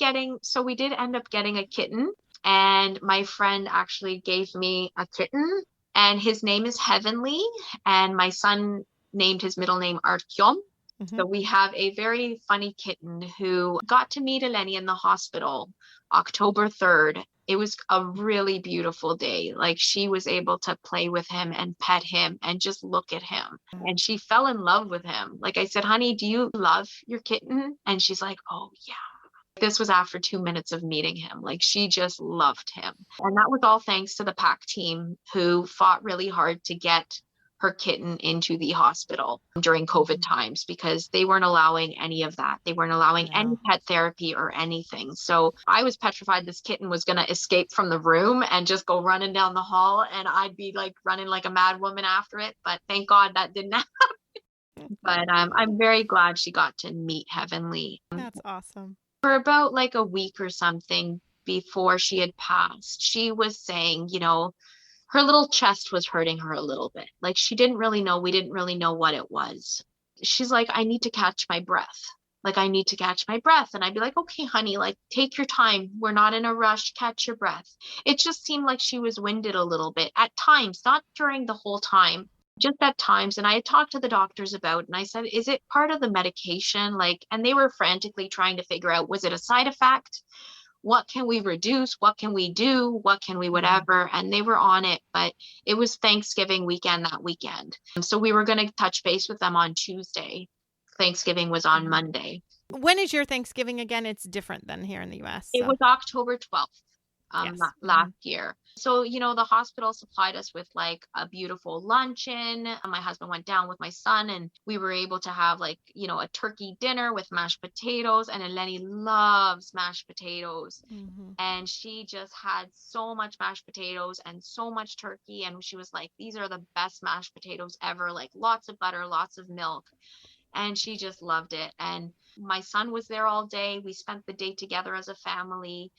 getting a kitten. And my friend actually gave me a kitten, and his name is Heavenly, and my son named his middle name Artyom. So we have a very funny kitten who got to meet Eleni in the hospital October 3rd. It was a really beautiful day. Like, she was able to play with him and pet him and just look at him. And she fell in love with him. Like, I said, honey, do you love your kitten? And she's like, oh yeah. This was after 2 minutes of meeting him. Like, she just loved him. And that was all thanks to the PAC team, who fought really hard to get her kitten into the hospital during COVID times, because they weren't allowing any of that. They weren't allowing any pet therapy or anything. So I was petrified this kitten was going to escape from the room and just go running down the hall, and I'd be like running like a mad woman after it. But thank God that didn't happen. But I'm very glad she got to meet Heavenly. That's awesome. For about like a week or something before she had passed, she was saying, you know, her little chest was hurting her a little bit. Like, she didn't really know. We didn't really know what it was. She's like, I need to catch my breath. Like, I need to catch my breath. And I'd be like, okay, honey, like, take your time. We're not in a rush. Catch your breath. It just seemed like she was winded a little bit at times, not during the whole time, just at times. And I had talked to the doctors about, and I said, is it part of the medication? Like, and they were frantically trying to figure out, was it a side effect? What can we reduce? What can we do? What can we whatever? And they were on it, but it was Thanksgiving weekend that weekend. So we were going to touch base with them on Tuesday. Thanksgiving was on Monday. When is your Thanksgiving again? It's different than here in the US. It was October 12th. Yes. Last year. So, you know, the hospital supplied us with like a beautiful luncheon. My husband went down with my son, and we were able to have like, you know, a turkey dinner with mashed potatoes. And Eleni loves mashed potatoes. And she just had so much mashed potatoes and so much turkey. And she was like, these are the best mashed potatoes ever. Like, lots of butter, lots of milk. And she just loved it. And my son was there all day. We spent the day together as a family.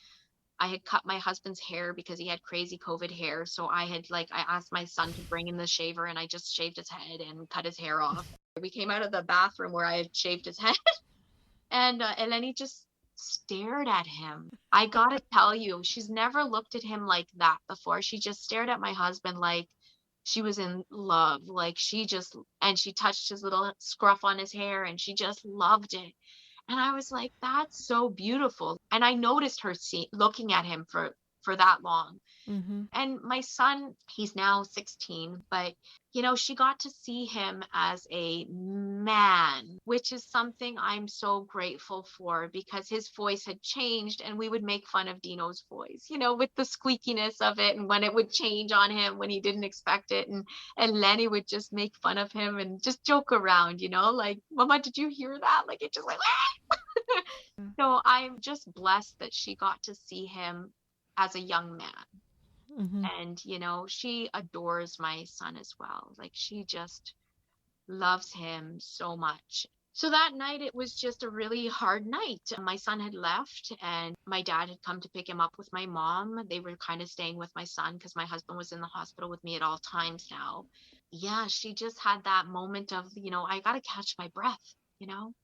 I had cut my husband's hair because he had crazy COVID hair. So I asked my son to bring in the shaver, and I just shaved his head and cut his hair off. We came out of the bathroom where I had shaved his head, and Eleni just stared at him. I gotta tell you, she's never looked at him like that before. She just stared at my husband like she was in love. Like, she touched his little scruff on his hair, and she just loved it. And I was like, that's so beautiful. And I noticed her looking at him for that long. And my son, he's now 16, but, you know, she got to see him as a man, which is something I'm so grateful for, because his voice had changed, and we would make fun of Dino's voice, you know, with the squeakiness of it, and when it would change on him when he didn't expect it. And Lenny would just make fun of him and just joke around, you know, like, Mama, did you hear that? Like, it just like, So I'm just blessed that she got to see him as a young man. And, you know, she adores my son as well. Like, she just loves him so much. So that night, it was just a really hard night. My son had left, and my dad had come to pick him up with my mom. They were kind of staying with my son because my husband was in the hospital with me at all times now. Yeah, she just had that moment of, you know, I got to catch my breath, you know?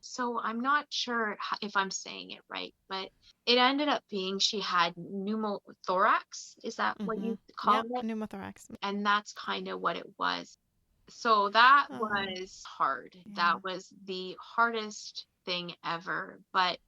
So I'm not sure if I'm saying it right, but it ended up being she had pneumothorax. Is that what you call it? Pneumothorax. And that's kind of what it was. So that was hard. Yeah. That was the hardest thing ever. But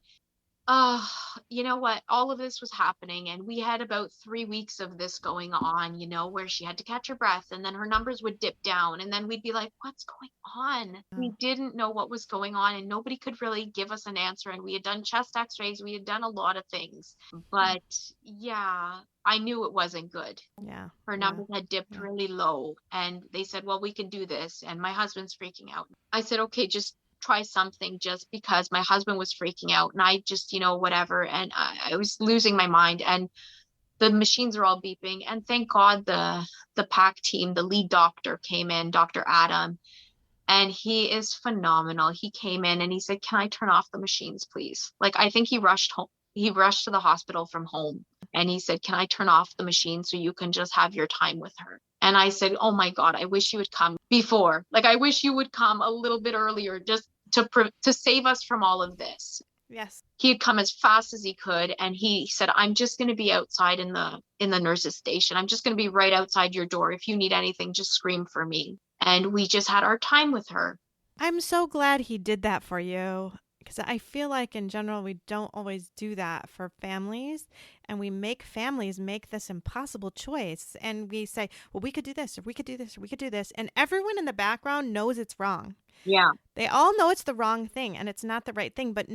You know what? All of this was happening, and we had about 3 weeks of this going on, where she had to catch her breath, and then her numbers would dip down, and then we'd be like, what's going on? We didn't know what was going on, and nobody could really give us an answer. And we had done chest x-rays, we had done a lot of things, but yeah, I knew it wasn't good. Yeah. Her numbers had dipped really low, and they said, well, we can do this. And my husband's freaking out. I said, okay, just try something, just because my husband was freaking out, and I just, whatever. And I was losing my mind, and the machines are all beeping. And thank God the PAC team, the lead doctor came in, Dr. Adam, and he is phenomenal. He came in and he said, can I turn off the machines, please? Like, I think he rushed home. He rushed to the hospital from home, and he said, can I turn off the machine so you can just have your time with her? And I said, oh my God, I wish you would come before. Like, I wish you would come a little bit earlier, just to save us from all of this. Yes. He had come as fast as he could, and he said, I'm just going to be outside in the nurse's station. I'm just going to be right outside your door. If you need anything, just scream for me. And we just had our time with her. I'm so glad he did that for you, because I feel like in general we don't always do that for families, and we make families make this impossible choice, and we say, well, we could do this, or we could do this, or we could do this, and everyone in the background knows it's wrong. Yeah. They all know it's the wrong thing and it's not the right thing, but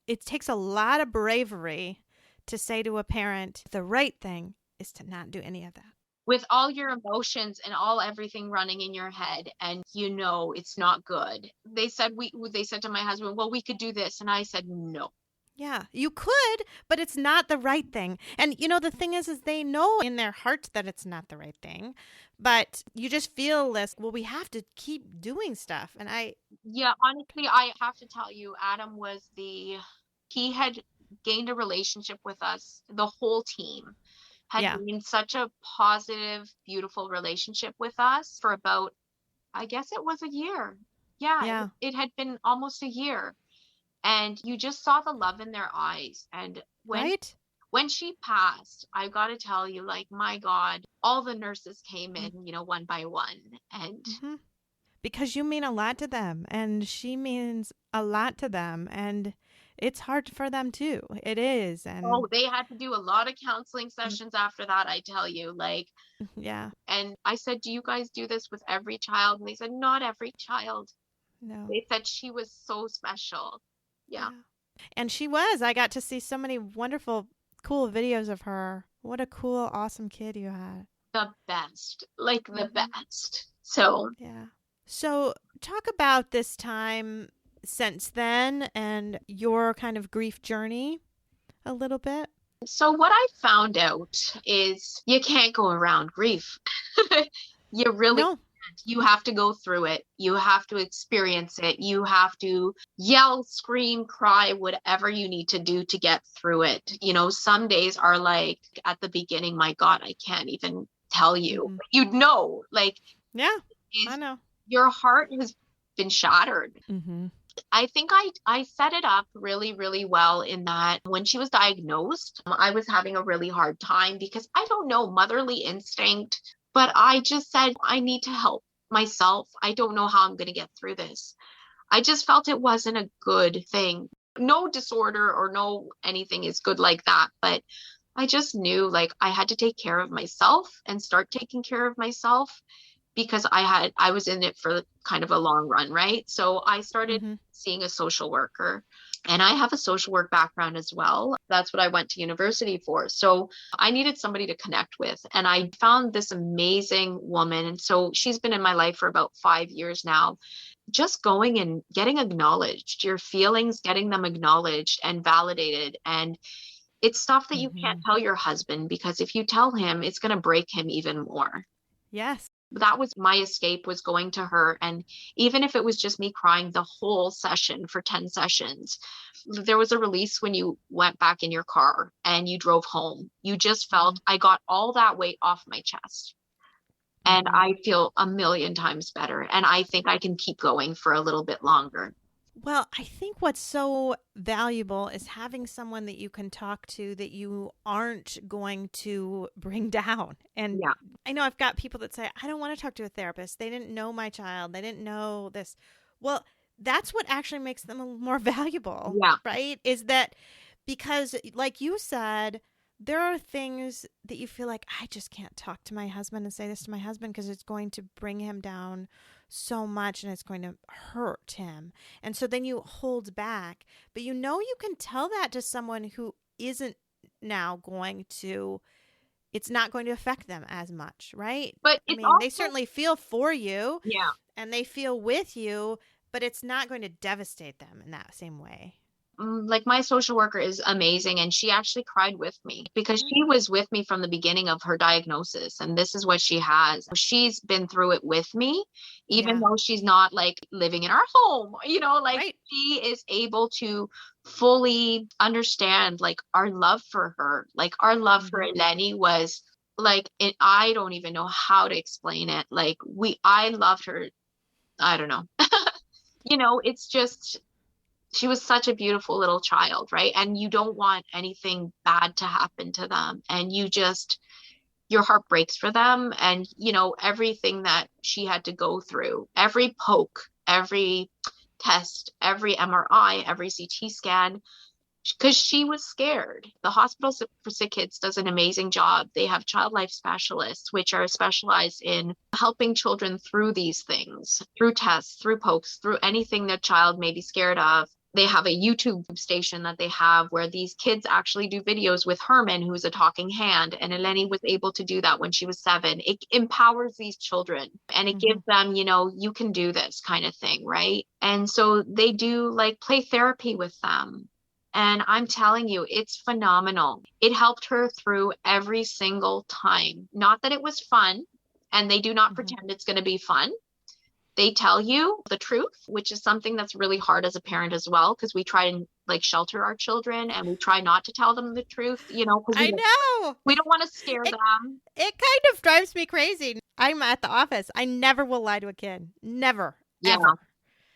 it takes a lot of bravery to say to a parent, the right thing is to not do any of that. With all your emotions and everything running in your head, and it's not good. They said to my husband, well, we could do this. And I said, no. Yeah, you could, but it's not the right thing. And the thing is they know in their heart that it's not the right thing, but you just feel this, well, we have to keep doing stuff. And yeah, honestly, I have to tell you, Adam he had gained a relationship with us. The whole team had gained such a positive, beautiful relationship with us for about, I guess it was a year. Yeah. It had been almost a year. And you just saw the love in their eyes. And when she passed, I got to tell you, like, my God, all the nurses came in, one by one. And because you mean a lot to them, and she means a lot to them, and it's hard for them too. It is. And they had to do a lot of counseling sessions after that, I tell you. Like, yeah. And I said, do you guys do this with every child? And they said, not every child. No. They said she was so special. Yeah. And she was. I got to see so many wonderful, cool videos of her. What a cool, awesome kid you had. The best. Like, the best. So. Yeah. So talk about this time since then and your kind of grief journey a little bit. So what I found out is you can't go around grief. You really can't. You have to go through it. You have to experience it. You have to yell, scream, cry, whatever you need to do to get through it. Some days are like, at the beginning, my God, I can't even tell you. Mm-hmm. You'd know, like, yeah, I know. Your heart has been shattered. Mm-hmm. I think I set it up really, really well in that when she was diagnosed, I was having a really hard time because I don't know, motherly instinct, but I just said, I need to help myself. I don't know how I'm going to get through this. I just felt it wasn't a good thing. No disorder or no anything is good like that. But I just knew, like, I had to take care of myself and start taking care of myself because I was in it for kind of a long run, right? So I started seeing a social worker, and I have a social work background as well. That's what I went to university for. So I needed somebody to connect with, and I found this amazing woman. And so she's been in my life for about 5 years now. Just going and getting acknowledged, your feelings, getting them acknowledged and validated. And it's stuff that you can't tell your husband, because if you tell him, it's going to break him even more. Yes. That was my escape, was going to her. And even if it was just me crying the whole session for 10 sessions, there was a release when you went back in your car and you drove home. You just felt, I got all that weight off my chest. And I feel a million times better. And I think I can keep going for a little bit longer. Well, I think what's so valuable is having someone that you can talk to that you aren't going to bring down. And I know I've got people that say, I don't want to talk to a therapist. They didn't know my child. They didn't know this. Well, that's what actually makes them more valuable, right? Is that because like you said, there are things that you feel like, I just can't talk to my husband and say this to my husband because it's going to bring him down so much and it's going to hurt him. And so then you hold back. But you can tell that to someone who isn't now going to, it's not going to affect them as much, right? But I it's mean, also, they certainly feel for you yeah. and they feel with you, but it's not going to devastate them in that same way. Like my social worker is amazing, and she actually cried with me because she was with me from the beginning of her diagnosis, and this is what she has. She's been through it with me, even though she's not like living in our home, Right. she is able to fully understand like our love for her. Like our love for Eleni was like I don't even know how to explain it. Like I loved her. I don't know. It's just, she was such a beautiful little child, right? And you don't want anything bad to happen to them. And your heart breaks for them. And, everything that she had to go through, every poke, every test, every MRI, every CT scan, because she was scared. The Hospital for Sick Kids does an amazing job. They have child life specialists, which are specialized in helping children through these things, through tests, through pokes, through anything their child may be scared of. They have a YouTube station that they have where these kids actually do videos with Herman, who's a talking hand. And Eleni was able to do that when she was 7. It empowers these children and it gives them, you can do this kind of thing, right? And so they do like play therapy with them. And I'm telling you, it's phenomenal. It helped her through every single time. Not that it was fun, and they do not pretend it's going to be fun. They tell you the truth, which is something that's really hard as a parent as well, because we try and like shelter our children and we try not to tell them the truth, because I know. We don't want to scare them. It kind of drives me crazy. I'm at the office. I never will lie to a kid. Never. Yeah. Ever.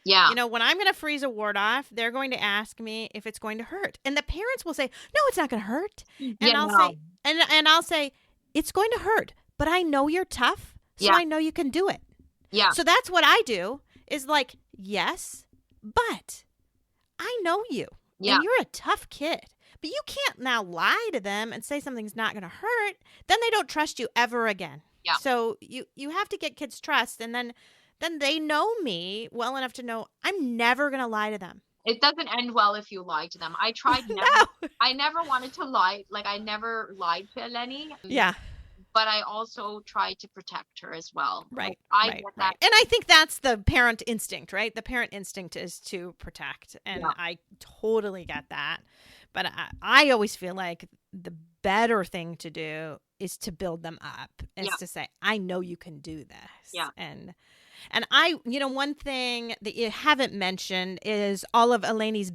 Yeah. When I'm going to freeze a ward off, they're going to ask me if it's going to hurt. And the parents will say, no, it's not going to hurt. And I'll say, it's going to hurt, but I know you're tough, so I know you can do it. Yeah. So that's what I do is like, yes, but I know you. Yeah. And you're a tough kid. But you can't now lie to them and say something's not going to hurt. Then they don't trust you ever again. Yeah. So you have to get kids' trust, and then they know me well enough to know I'm never going to lie to them. It doesn't end well if you lie to them. I tried never. No. I never wanted to lie. Like I never lied to Eleni. Yeah. But I also tried to protect her as well. Right. I get that. And I think that's the parent instinct, right? The parent instinct is to protect. And I totally get that. But I always feel like the better thing to do is to build them up. Is to say, I know you can do this. Yeah. And I, one thing that you haven't mentioned is all of Eleni's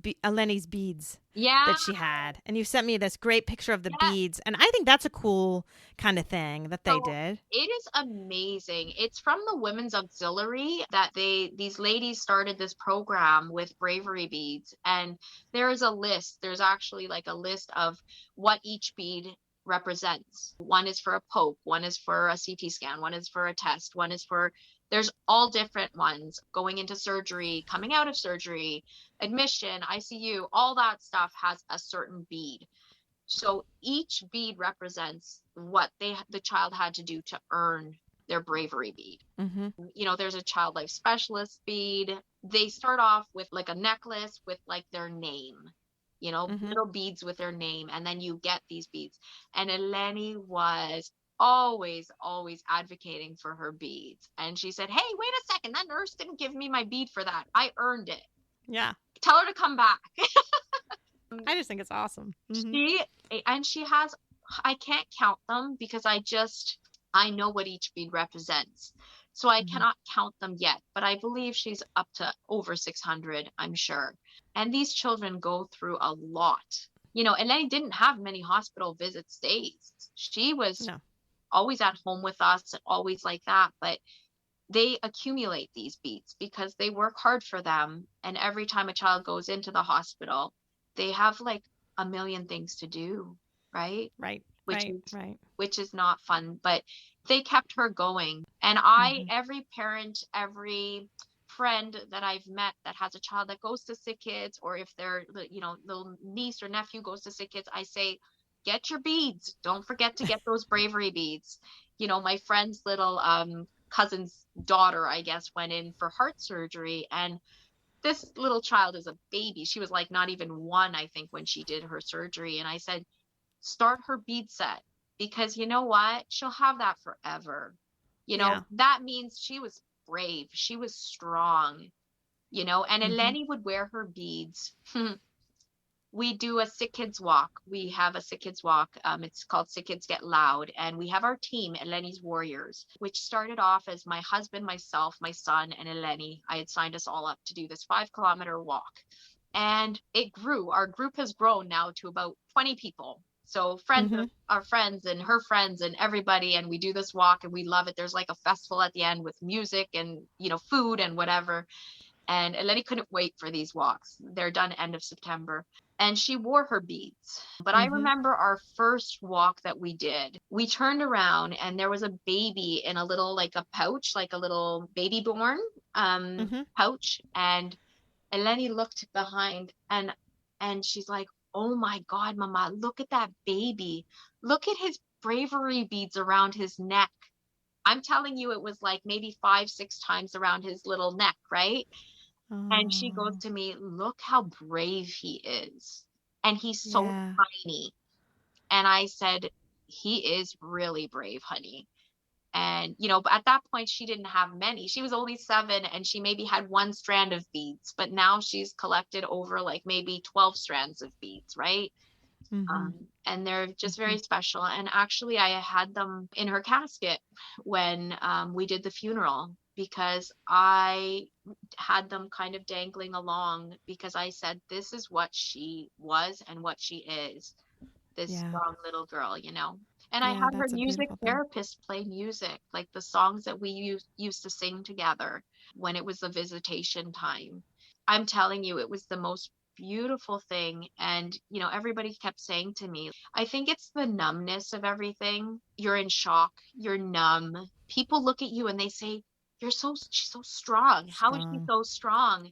beads that she had. And you sent me this great picture of the beads. And I think that's a cool kind of thing that they did. It is amazing. It's from the Women's Auxiliary that these ladies started this program with bravery beads. And there is a list. There's actually like a list of what each bead represents. One is for a poke. One is for a CT scan. One is for a test. One is for... There's all different ones, going into surgery, coming out of surgery, admission, ICU, all that stuff has a certain bead. So each bead represents what the child had to do to earn their bravery bead. There's a child life specialist bead. They start off with like a necklace with like their name, little beads with their name. And then you get these beads. And Eleni was always advocating for her beads. And she said, hey, wait a second, that nurse didn't give me my bead for that. I earned it. Yeah. Tell her to come back. I just think it's awesome. She has, I can't count them because I know what each bead represents. So I cannot count them yet, but I believe she's up to over 600, I'm sure. And these children go through a lot. Eleni didn't have many hospital visit stays. She was always at home with us, always like that. But they accumulate these beads because they work hard for them. And every time a child goes into the hospital, they have like a million things to do, right? Right. Which is not fun, but they kept her going. And every parent, every friend that I've met that has a child that goes to sick kids, or if their, little niece or nephew goes to sick kids, I say, get your beads. Don't forget to get those bravery beads. My friend's little cousin's daughter, I guess, went in for heart surgery, and this little child is a baby. She was like not even one, I think, when she did her surgery. And I said, start her bead set, because you know what? She'll have that forever. That means she was brave. She was strong, and Eleni would wear her beads. We do a sick kids walk. We have a sick kids walk. It's called Sick Kids Get Loud. And we have our team, Eleni's Warriors, which started off as my husband, myself, my son, and Eleni. I had signed us all up to do this 5-kilometer walk. And it grew. Our group has grown now to about 20 people. So friends of our friends and her friends and everybody. And we do this walk and we love it. There's like a festival at the end with music and, food and whatever. And Eleni couldn't wait for these walks. They're done end of September. And she wore her beads. But I remember our first walk that we did, we turned around and there was a baby in a little, like a pouch, like a little baby born pouch. And Eleni looked behind and she's like, oh my God, Mama, look at that baby. Look at his bravery beads around his neck. I'm telling you, it was like maybe 5-6 times around his little neck, right? And she goes to me, look how brave he is. And he's so tiny. And I said, he is really brave, honey. And, but at that point, she didn't have many. She was only 7 and she maybe had 1 strand of beads. But now she's collected over like maybe 12 strands of beads, right? And they're just very special. And actually, I had them in her casket when we did the funeral, because I had them kind of dangling along, because I said, this is what she was and what she is, this strong little girl, And I had her music therapist play music, like the songs that we used to sing together when it was the visitation time. I'm telling you, it was the most beautiful thing. And, everybody kept saying to me, I think it's the numbness of everything. You're in shock. You're numb. People look at you and they say, she's so strong. How is she so strong?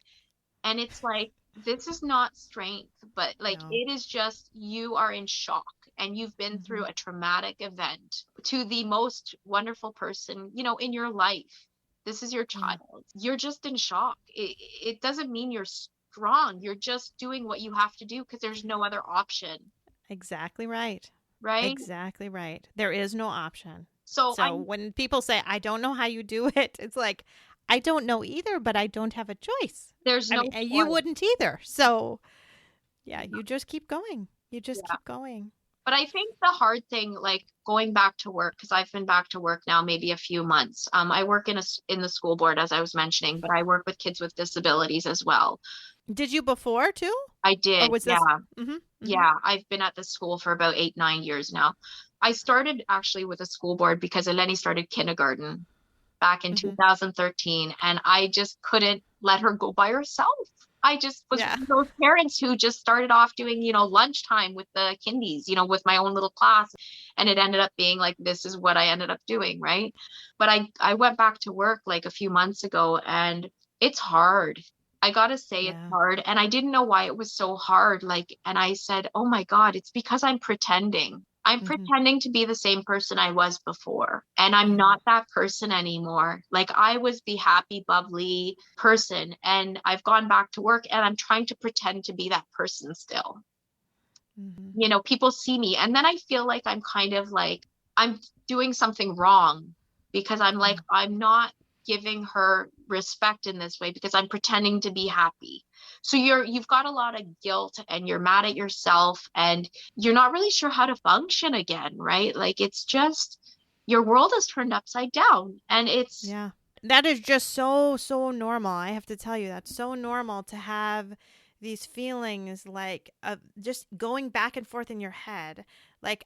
And it's like, this is not strength, but it is just, you are in shock and you've been through a traumatic event to the most wonderful person, in your life. This is your child. You're just in shock. It doesn't mean you're strong. You're just doing what you have to do because there's no other option. Exactly right. Right? Exactly right. There is no option. So when people say, I don't know how you do it, it's like, I don't know either, but I don't have a choice. There's no and you wouldn't either. So, you just keep going. You just keep going. But I think the hard thing, like going back to work, because I've been back to work now maybe a few months. I work in the school board, as I was mentioning, but I work with kids with disabilities as well. Did you before too? I did. Or was this... Yeah, I've been at the school for about 8-9 years now. I started actually with a school board because Eleni started kindergarten back in 2013, and I just couldn't let her go by herself. I just was one of those parents who just started off doing, lunchtime with the kindies, with my own little class. And it ended up being like, this is what I ended up doing. Right. But I went back to work like a few months ago, and it's hard. I got to say it's hard. And I didn't know why it was so hard. And I said, oh my God, it's because I'm pretending. I'm pretending to be the same person I was before. And I'm not that person anymore. I was the happy, bubbly person. And I've gone back to work and I'm trying to pretend to be that person still. People see me. And then I feel like I'm kind of like, I'm doing something wrong because I'm like, I'm not giving her respect in this way because I'm pretending to be happy. So you've got a lot of guilt and you're mad at yourself and you're not really sure how to function again, right? It's just, your world is turned upside down, and it's... Yeah, that is just so normal. I have to tell you, that's so normal to have these feelings of just going back and forth in your head.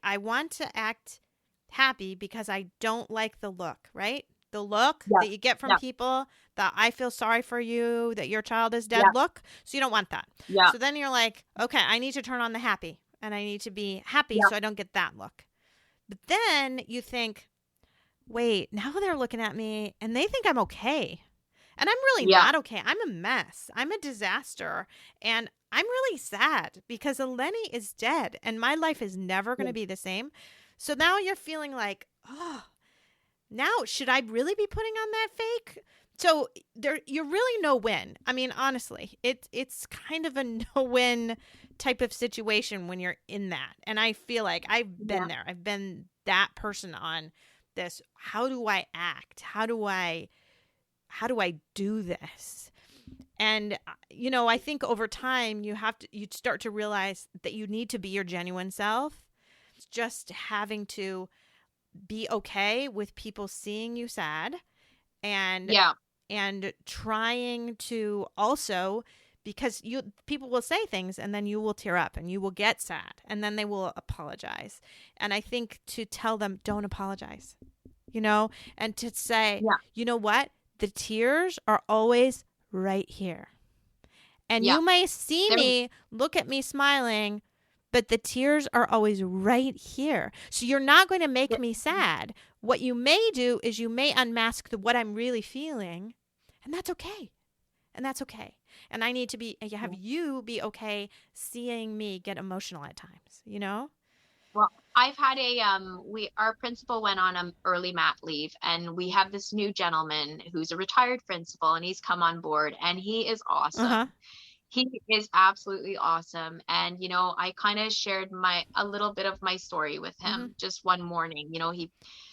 I want to act happy because I don't like the look, right? The look that you get from people, that I feel sorry for you, that your child is dead look. So you don't want that. Yeah. So then you're like, okay, I need to turn on the happy, and I need to be happy so I don't get that look. But then you think, wait, now they're looking at me and they think I'm okay. And I'm really Yeah. not okay. I'm a mess. I'm a disaster. And I'm really sad because Eleni is dead and my life is never going to be the same. So now you're feeling like, oh, now should I really be putting on that fake? So you're really no win. I mean, honestly, it's kind of a no win type of situation when you're in that. And I feel like I've been there. I've been that person on this. How do I act? How do I do this? And I think over time you start to realize that you need to be your genuine self. It's just having to be okay with people seeing you sad and trying to also, because people will say things and then you will tear up and you will get sad and then they will apologize. And I think to tell them, don't apologize, and to say, you know what? The tears are always right here. And you may see me, look at me smiling, but the tears are always right here. So you're not going to make me sad. What you may do is you may unmask what I'm really feeling, and that's okay. And that's okay. And I need to have you be okay seeing me get emotional at times, Well, I've had our principal went on an early mat leave, and we have this new gentleman who's a retired principal, and he's come on board, and he is awesome. Uh-huh. He is absolutely awesome. And, I kind of shared a little bit of my story with him just one morning.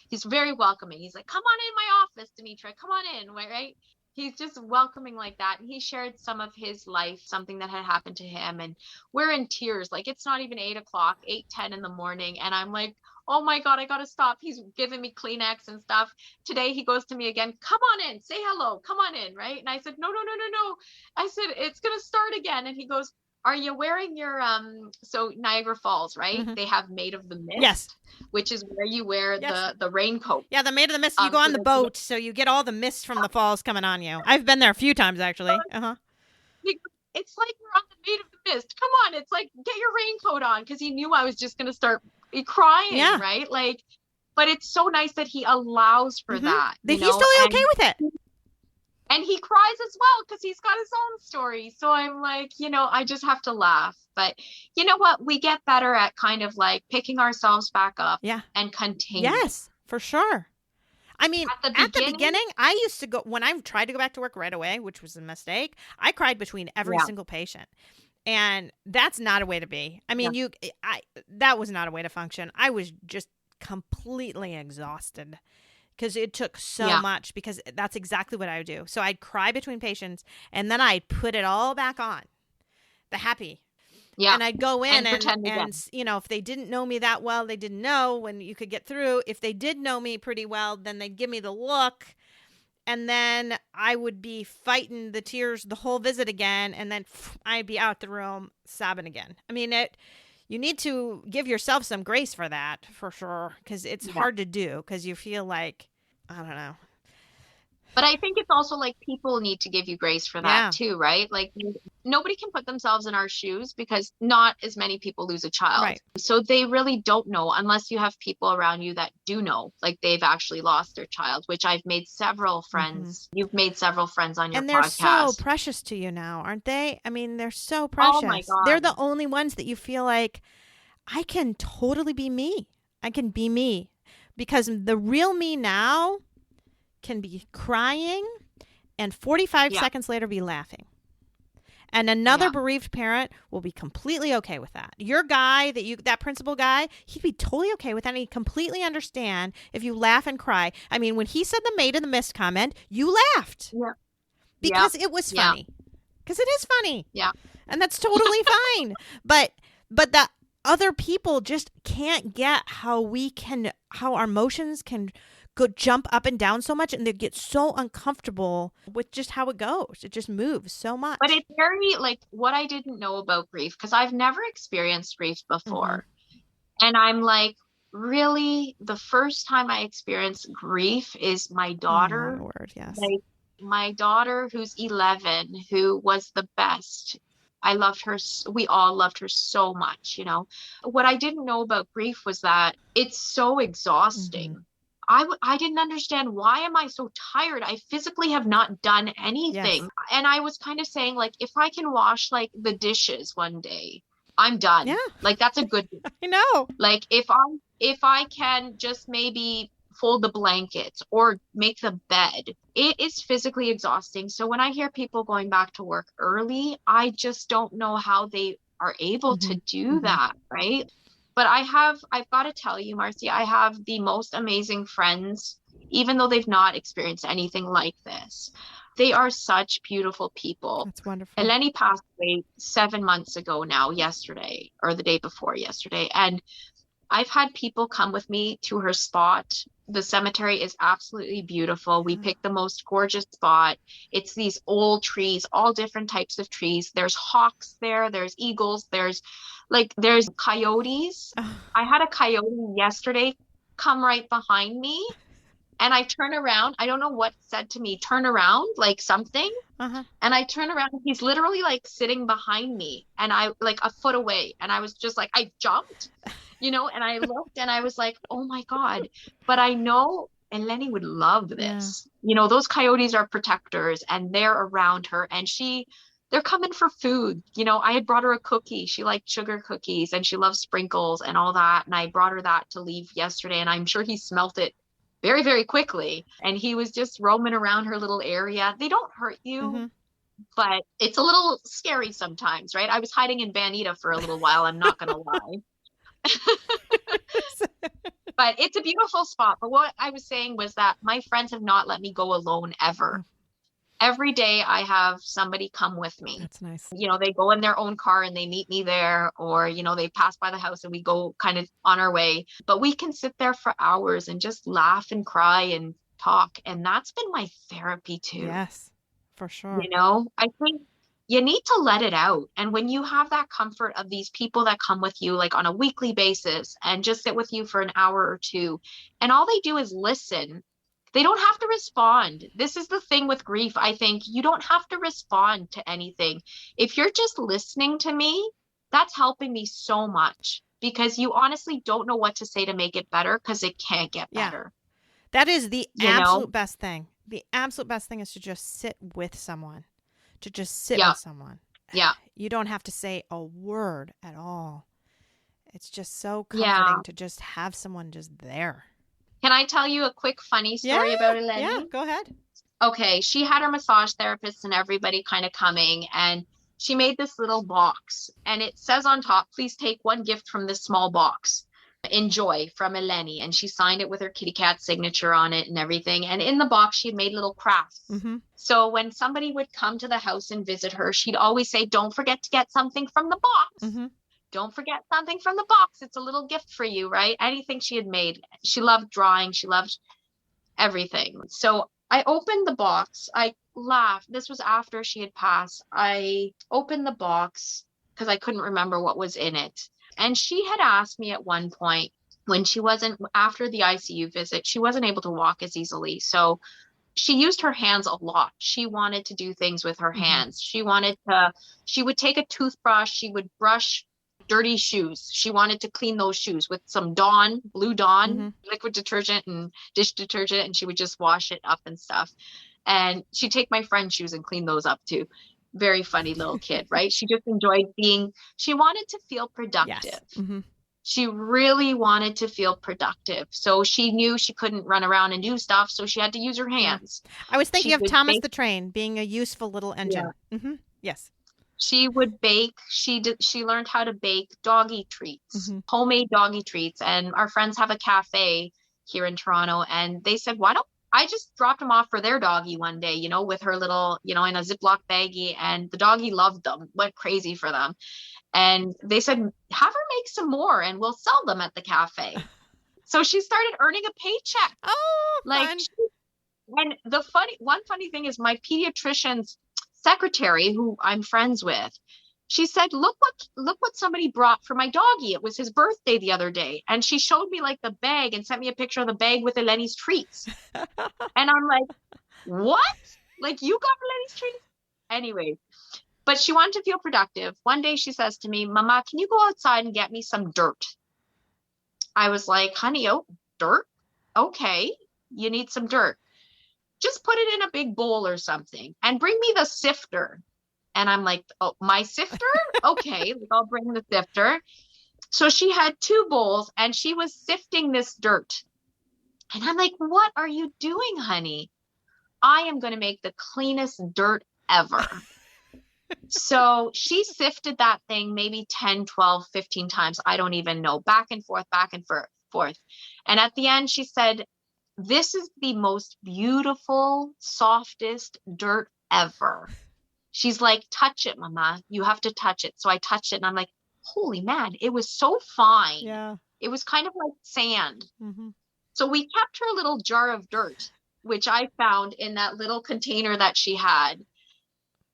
He's very welcoming. He's like, come on in my office, Demetra, come on in, right? He's just welcoming like that. And he shared some of his life, something that had happened to him. And we're in tears. Like, it's not even 8:00, 8:10 in the morning. And I'm like, oh my God, I got to stop. He's giving me Kleenex and stuff. Today he goes to me again, come on in, say hello, come on in, right? And I said, no. I said, it's going to start again. And he goes, are you wearing your, so Niagara Falls, right? They have Made of the Mist. Yes. Which is where you wear the raincoat. Yeah, the Made of the Mist. You go on the boat, so you get all the mist from the falls coming on you. I've been there a few times, actually. Uh-huh. It's like we're on the Made of the Mist. Come on, it's like, get your raincoat on, because he knew I was just going to start crying, right? Like, but it's so nice that he allows for that. He's totally okay with it. And he cries as well because he's got his own story. So I'm like, I just have to laugh. But you know what? We get better at kind of like picking ourselves back up and continue. Yes, for sure. I mean, at the beginning, I used to go, when I tried to go back to work right away, which was a mistake, I cried between every single patient. And that's not a way to be. I mean, that was not a way to function. I was just completely exhausted. Because it took so much, because that's exactly what I would do. So I'd cry between patients, and then I'd put it all back on, the happy. Yeah. And I'd go in and if they didn't know me that well, they didn't know when you could get through. If they did know me pretty well, then they'd give me the look. And then I would be fighting the tears the whole visit again. And then I'd be out the room sobbing again. I mean, you need to give yourself some grace for that, for sure, because it's hard to do, because you feel like, I don't know. But I think it's also like people need to give you grace for that too, right? Like, nobody can put themselves in our shoes, because not as many people lose a child. Right. So they really don't know, unless you have people around you that do know, like they've actually lost their child, which I've made several friends. You've made several friends on your podcast. And they're so precious to you now, aren't they? I mean, they're so precious. Oh my God. They're the only ones that you feel like, I can totally be me. I can be me. Because the real me now can be crying and 45 seconds later be laughing. And another bereaved parent will be completely okay with that. Your guy, that principal guy, he'd be totally okay with that. And he'd completely understand if you laugh and cry. I mean, when he said the Made of the Mist comment, you laughed. Yeah. Because it was funny. Because it is funny. Yeah. And that's totally fine. But the other people just can't get how our emotions can go jump up and down so much, and they get so uncomfortable with just how it goes. It just moves so much. But it's very, like, what I didn't know about grief, because I've never experienced grief before. And I'm like, really, the first time I experienced grief is my daughter. Oh, my word, yes. Like, my daughter, who's 11, who was the best. I loved her. We all loved her so much, What I didn't know about grief was that it's so exhausting. I didn't understand, why am I so tired? I physically have not done anything. Yes. And I was kind of saying, like, if I can wash like the dishes one day, I'm done. Yeah. Like, that's a good I know. like, if I can just maybe fold the blankets or make the bed, it is physically exhausting. So when I hear people going back to work early, I just don't know how they are able to do that, right? But I've got to tell you, Marcy, I have the most amazing friends, even though they've not experienced anything like this. They are such beautiful people. That's wonderful. Eleni passed away 7 months ago now, yesterday, or the day before yesterday. And I've had people come with me to her spot. The cemetery is absolutely beautiful. We picked the most gorgeous spot. It's these old trees, all different types of trees. There's hawks there. There's eagles. There's coyotes. I had a coyote yesterday come right behind me, and I turn around. I don't know what said to me, turn around, like something. And I turn around, and he's literally like sitting behind me, and I like a foot away. And I was just like, I jumped, and I looked, and I was like, oh my God. But I know Eleni would love this. Those coyotes are protectors, and they're around her, and they're coming for food. I had brought her a cookie. She liked sugar cookies, and she loves sprinkles and all that. And I brought her that to leave yesterday, and I'm sure he smelt it very, very quickly. And he was just roaming around her little area. They don't hurt you, but it's a little scary sometimes, right? I was hiding in Vanita for a little while. I'm not going to lie. But it's a beautiful spot. But what I was saying was that my friends have not let me go alone ever. Every day I have somebody come with me. That's nice. They go in their own car and they meet me there, or, they pass by the house and we go kind of on our way. But we can sit there for hours and just laugh and cry and talk. And that's been my therapy too. Yes, for sure. I think you need to let it out. And when you have that comfort of these people that come with you, like on a weekly basis, and just sit with you for an hour or two, and all they do is listen. They don't have to respond. This is the thing with grief. I think you don't have to respond to anything. If you're just listening to me, that's helping me so much, because you honestly don't know what to say to make it better, because it can't get better. That is the absolute best thing. The absolute best thing is to just sit with someone, with someone. Yeah. You don't have to say a word at all. It's just so comforting to just have someone just there. Can I tell you a quick funny story about Eleni? Yeah, go ahead. Okay, she had her massage therapist and everybody kind of coming, and she made this little box, and it says on top, please take one gift from this small box. Enjoy, from Eleni. And she signed it with her kitty cat signature on it and everything. And in the box, she had made little crafts. So when somebody would come to the house and visit her, she'd always say, don't forget to get something from the box. Don't forget something from the box. It's a little gift for you, right? Anything she had made. She loved drawing. She loved everything. So I opened the box. I laughed. This was after she had passed. I opened the box because I couldn't remember what was in it. And she had asked me at one point, when she wasn't, after the ICU visit, she wasn't able to walk as easily. So she used her hands a lot. She wanted to do things with her hands. She would take a toothbrush. She would brush dirty shoes. She wanted to clean those shoes with some Blue Dawn liquid detergent and dish detergent, and she would just wash it up and stuff. And she'd take my friend's shoes and clean those up too. Very funny little kid, right? She just enjoyed she wanted to feel productive. Yes. She really wanted to feel productive. So she knew she couldn't run around and do stuff, so she had to use her hands. I was thinking of Thomas the Train being a useful little engine. Yes. She would bake. She learned how to bake doggy treats, homemade doggy treats. And our friends have a cafe here in Toronto, and they said, why don't I just dropped them off for their doggy one day, with her little, in a Ziploc baggie, and the doggy loved them, went crazy for them. And they said, have her make some more and we'll sell them at the cafe. So she started earning a paycheck. Oh, fun. And one funny thing is, my pediatrician's secretary, who I'm friends with, she said, look what somebody brought for my doggy. It was his birthday the other day. And she showed me like the bag and sent me a picture of the bag with Eleni's treats. And I'm like, what? Like, you got Eleni's treats? Anyway, but she wanted to feel productive. One day she says to me, Mama, can you go outside and get me some dirt? I was like, honey, dirt? Okay. you need some dirt. Just put it in a big bowl or something and bring me the sifter. And I'm like, oh, my sifter? Okay, I'll bring the sifter. So she had 2 bowls and she was sifting this dirt. And I'm like, what are you doing, honey? I am going to make the cleanest dirt ever. So she sifted that thing maybe 10, 12, 15 times. I don't even know. Back and forth. And at the end, she said, this is the most beautiful, softest dirt ever. She's like, touch it, Mama. You have to touch it. So I touched it and I'm like, holy man, it was so fine. Yeah. It was kind of like sand. Mm-hmm. So we kept her little jar of dirt, which I found in that little container that she had.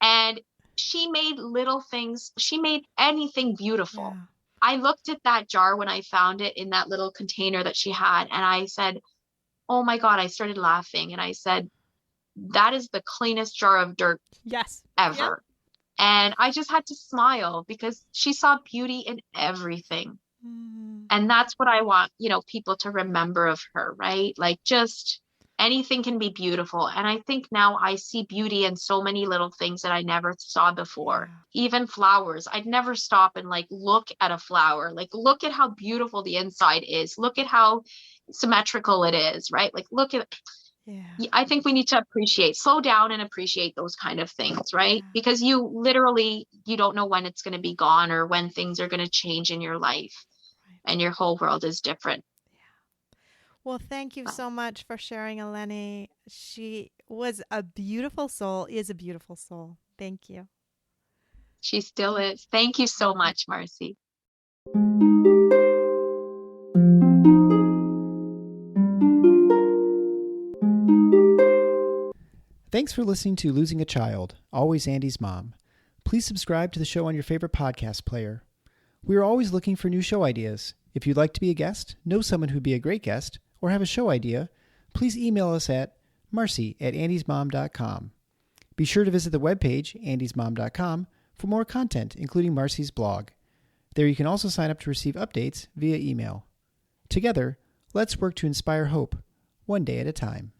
And she made little things. She made anything beautiful. Yeah. I looked at that jar when I found it in that little container that she had. And I said, oh my God, I started laughing. And I said, that is the cleanest jar of dirt ever. Yeah. And I just had to smile because she saw beauty in everything. And that's what I want, people to remember of her, right? Like just anything can be beautiful. And I think now I see beauty in so many little things that I never saw before. Even flowers. I'd never stop and look at a flower, look at how beautiful the inside is. Look at how symmetrical it is, right? Look at I think we need to slow down and appreciate those kind of things, right? Because you don't know when it's going to be gone or when things are going to change in your life and your whole world is different. Well, thank you so much for sharing, Eleni. She was a beautiful soul, is a beautiful soul. Thank you. She still is. Thank you so much, Marcy. Thanks for listening to Losing a Child, Always Andy's Mom. Please subscribe to the show on your favorite podcast player. We are always looking for new show ideas. If you'd like to be a guest, know someone who'd be a great guest, or have a show idea, please email us at marcy@andysmom.com. Be sure to visit the webpage, andysmom.com, for more content, including Marcy's blog. There you can also sign up to receive updates via email. Together, let's work to inspire hope, one day at a time.